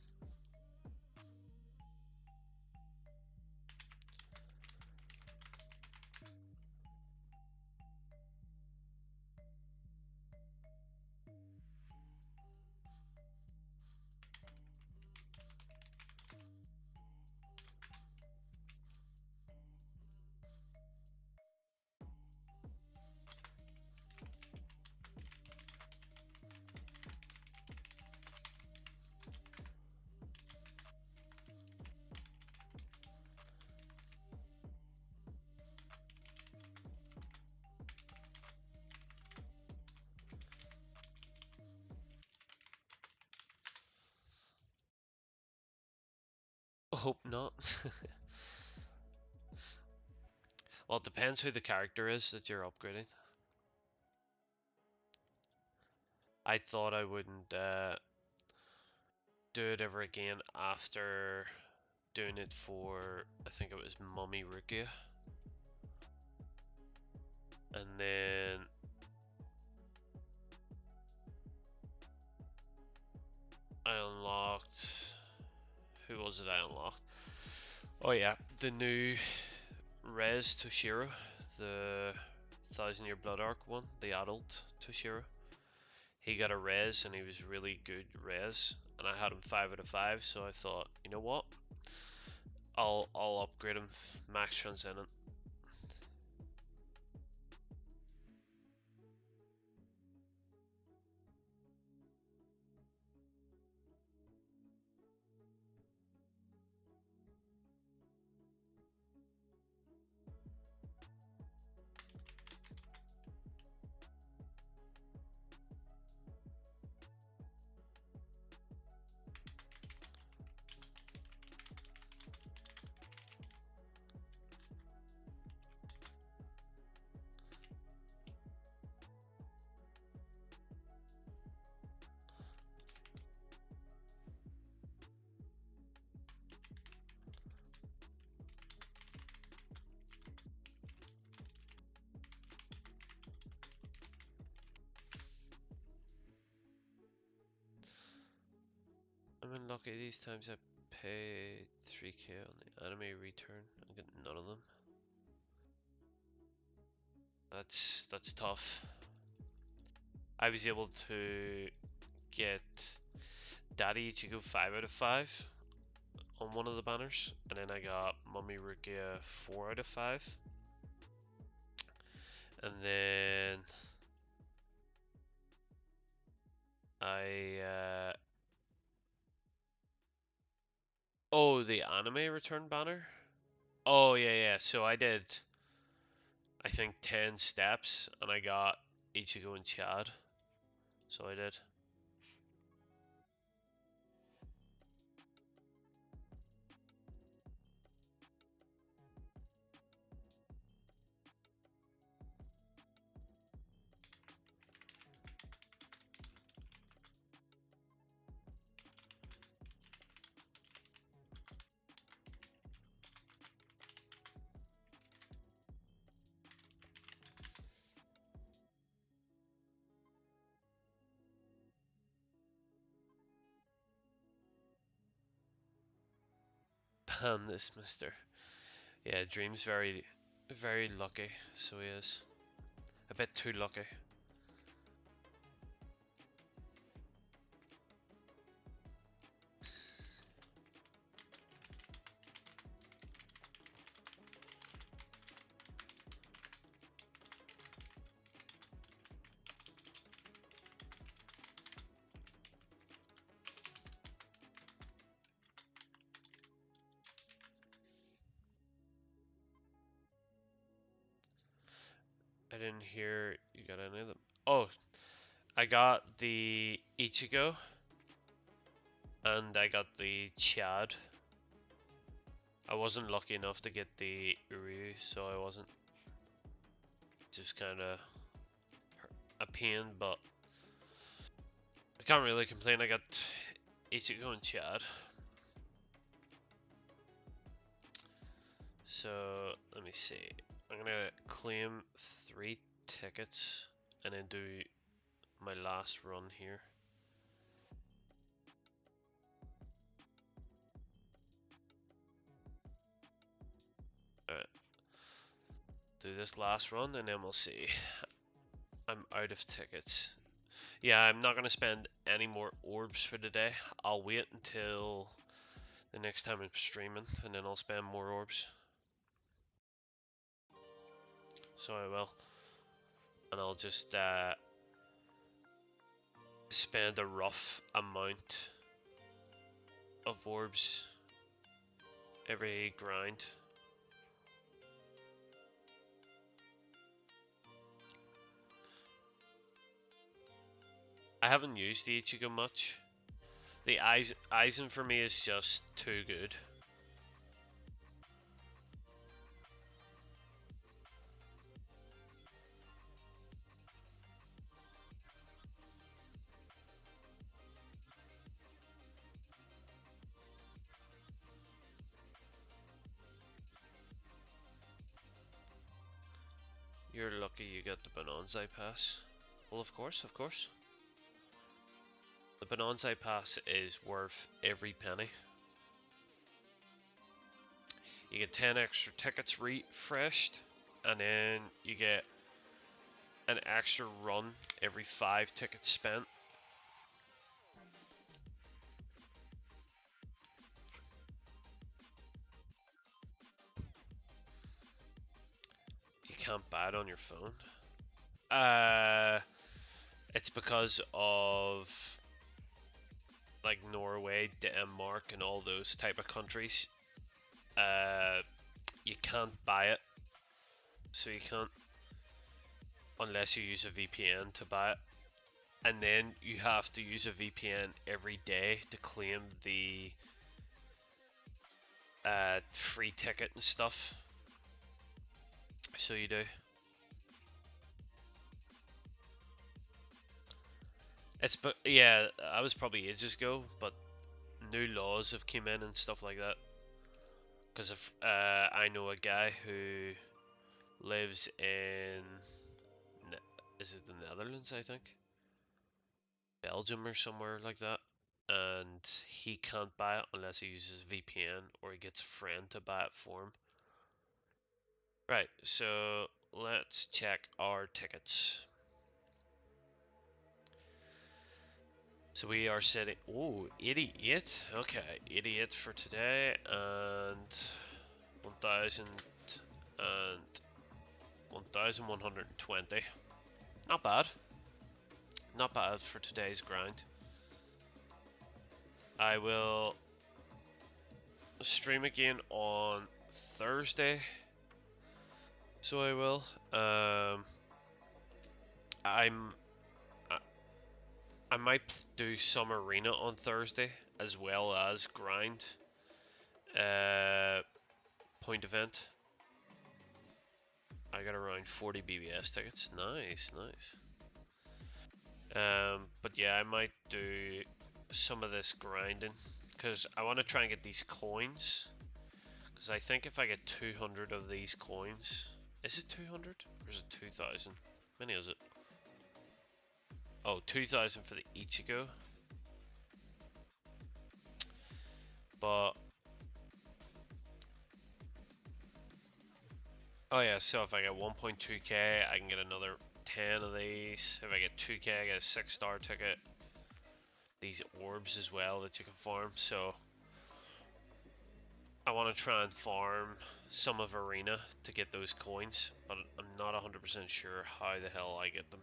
Hope not. Well, it depends who the character is that you're upgrading. I thought I wouldn't do it ever again after doing it for, I think it was Mummy Rukia. And then I unlocked, who was it I unlocked? Oh yeah, the new Rez Toshiro, the 1000 Year Blood Arc one, the adult Toshiro. He got a Rez and he was really good Rez, and I had him 5 out of 5, so I thought, you know what? I'll upgrade him max transcendent. I'm unlucky these times. I paid 3k on the anime return. I get none of them. That's tough. I was able to get Daddy Ichigo 5 out of 5 on one of the banners, and then I got Mummy Rukia 4 out of 5. And then I oh, the anime return banner? Oh yeah, so I did, I think, 10 steps and I got Ichigo and Chad. So I did. Ban this mister. Yeah, Dream's very lucky, so he is. A bit too lucky. didn't hear you got any of them. Oh, I got the Ichigo and I got the Chad. I wasn't lucky enough to get the Uru, so I wasn't. Just kind of a pain, but I can't really complain. I got Ichigo and Chad. So let me see. I'm gonna claim 3 tickets and then do my last run here. Alright. Do this last run and then we'll see. I'm out of tickets. Yeah, I'm not gonna spend any more orbs for today. I'll wait until the next time I'm streaming and then I'll spend more orbs. So I will. And I'll just spend a rough amount of orbs every grind. I haven't used the Ichigo much. The Aizen for me is just too good. You're lucky you got the Banzai Pass. Well, of course, of course. The Banzai Pass is worth every penny. You get 10 extra tickets refreshed, and then you get an extra run every 5 tickets spent. You can't buy it on your phone. It's because of like Norway, Denmark, and all those type of countries. You can't buy it, so you can't unless you use a VPN to buy it, and then you have to use a VPN every day to claim the free ticket and stuff. So you do. But yeah, I was probably ages ago, but new laws have came in and stuff like that. Because if I know a guy who lives in, is it the Netherlands? I think Belgium or somewhere like that, and he can't buy it unless he uses VPN or he gets a friend to buy it for him. Right, so let's check our tickets. So we are setting, oh, 88, okay, 88 for today, and 1,000 and 1,120. Not bad. Not bad for today's grind. I will stream again on Thursday. So I will. I might do some arena on Thursday as well as grind. Point event. I got around 40 BBS tickets. Nice, nice. But yeah, I might do some of this grinding because I want to try and get these coins. Because I think if I get 200 of these coins, is it 200 or is it 2,000? How many is it? Oh, 2,000 for the Ichigo. But oh yeah, so if I get 1.2k, I can get another 10 of these. If I get 2k, I get a 6-star ticket. These orbs as well that you can farm. So I want to try and farm some of Arena to get those coins, but I'm not 100% sure how the hell I get them.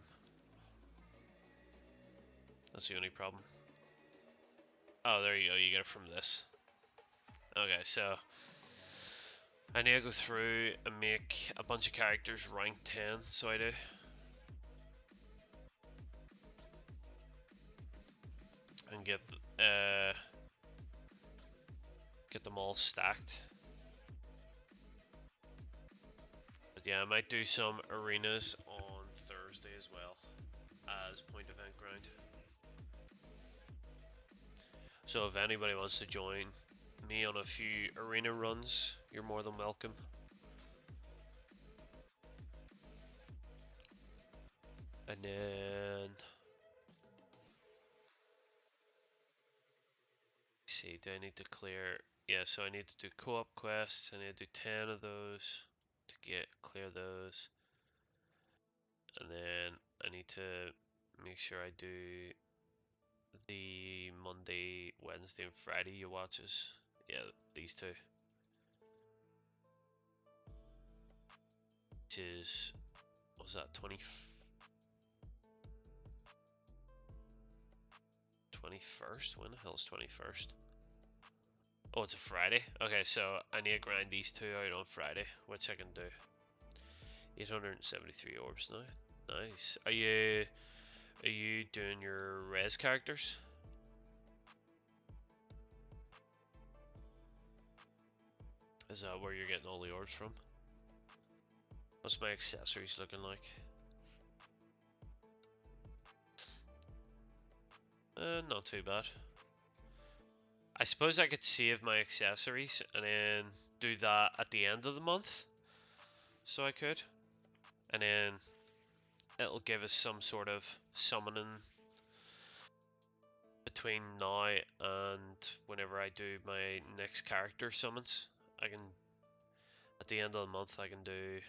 That's the only problem. Oh, there you go. You get it from this. Okay, so I need to go through and make a bunch of characters rank 10, so I do. And get them all stacked. But yeah, I might do some arenas on Thursday as well as point event ground. So if anybody wants to join me on a few arena runs, you're more than welcome. And then see, do I need to clear? Yeah, so I need to do co-op quests. I need to do 10 of those to clear those. And then I need to make sure I do the Monday, Wednesday, and Friday watches. Yeah, these two. Which is, what was that, 21st? When the hell is 21st? Oh, it's a Friday? Okay, so I need to grind these two out on Friday, which I can do. 873 orbs now. Nice. Are you doing your res characters? Is that where you're getting all the orbs from? What's my accessories looking like? Not too bad. I suppose I could save my accessories and then do that at the end of the month. So I could. And then it'll give us some sort of summoning between now and whenever I do my next character summons. I can, at the end of the month, I can do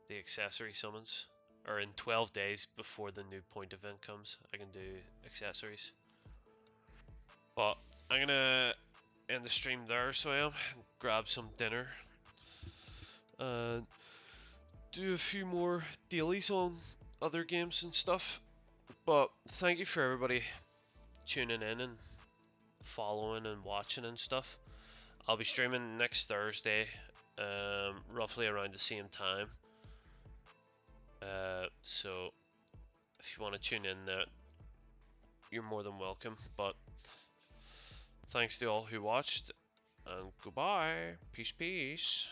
the accessory summons. Or in 12 days before the new point event comes, I can do accessories. But I'm gonna end the stream there, so I am. Grab some dinner. And do a few more dailies on other games and stuff. But thank you for everybody tuning in and following and watching and stuff. I'll be streaming next Thursday, roughly around the same time. So if you want to tune in, you're more than welcome. But thanks to all who watched, and goodbye. Peace, peace.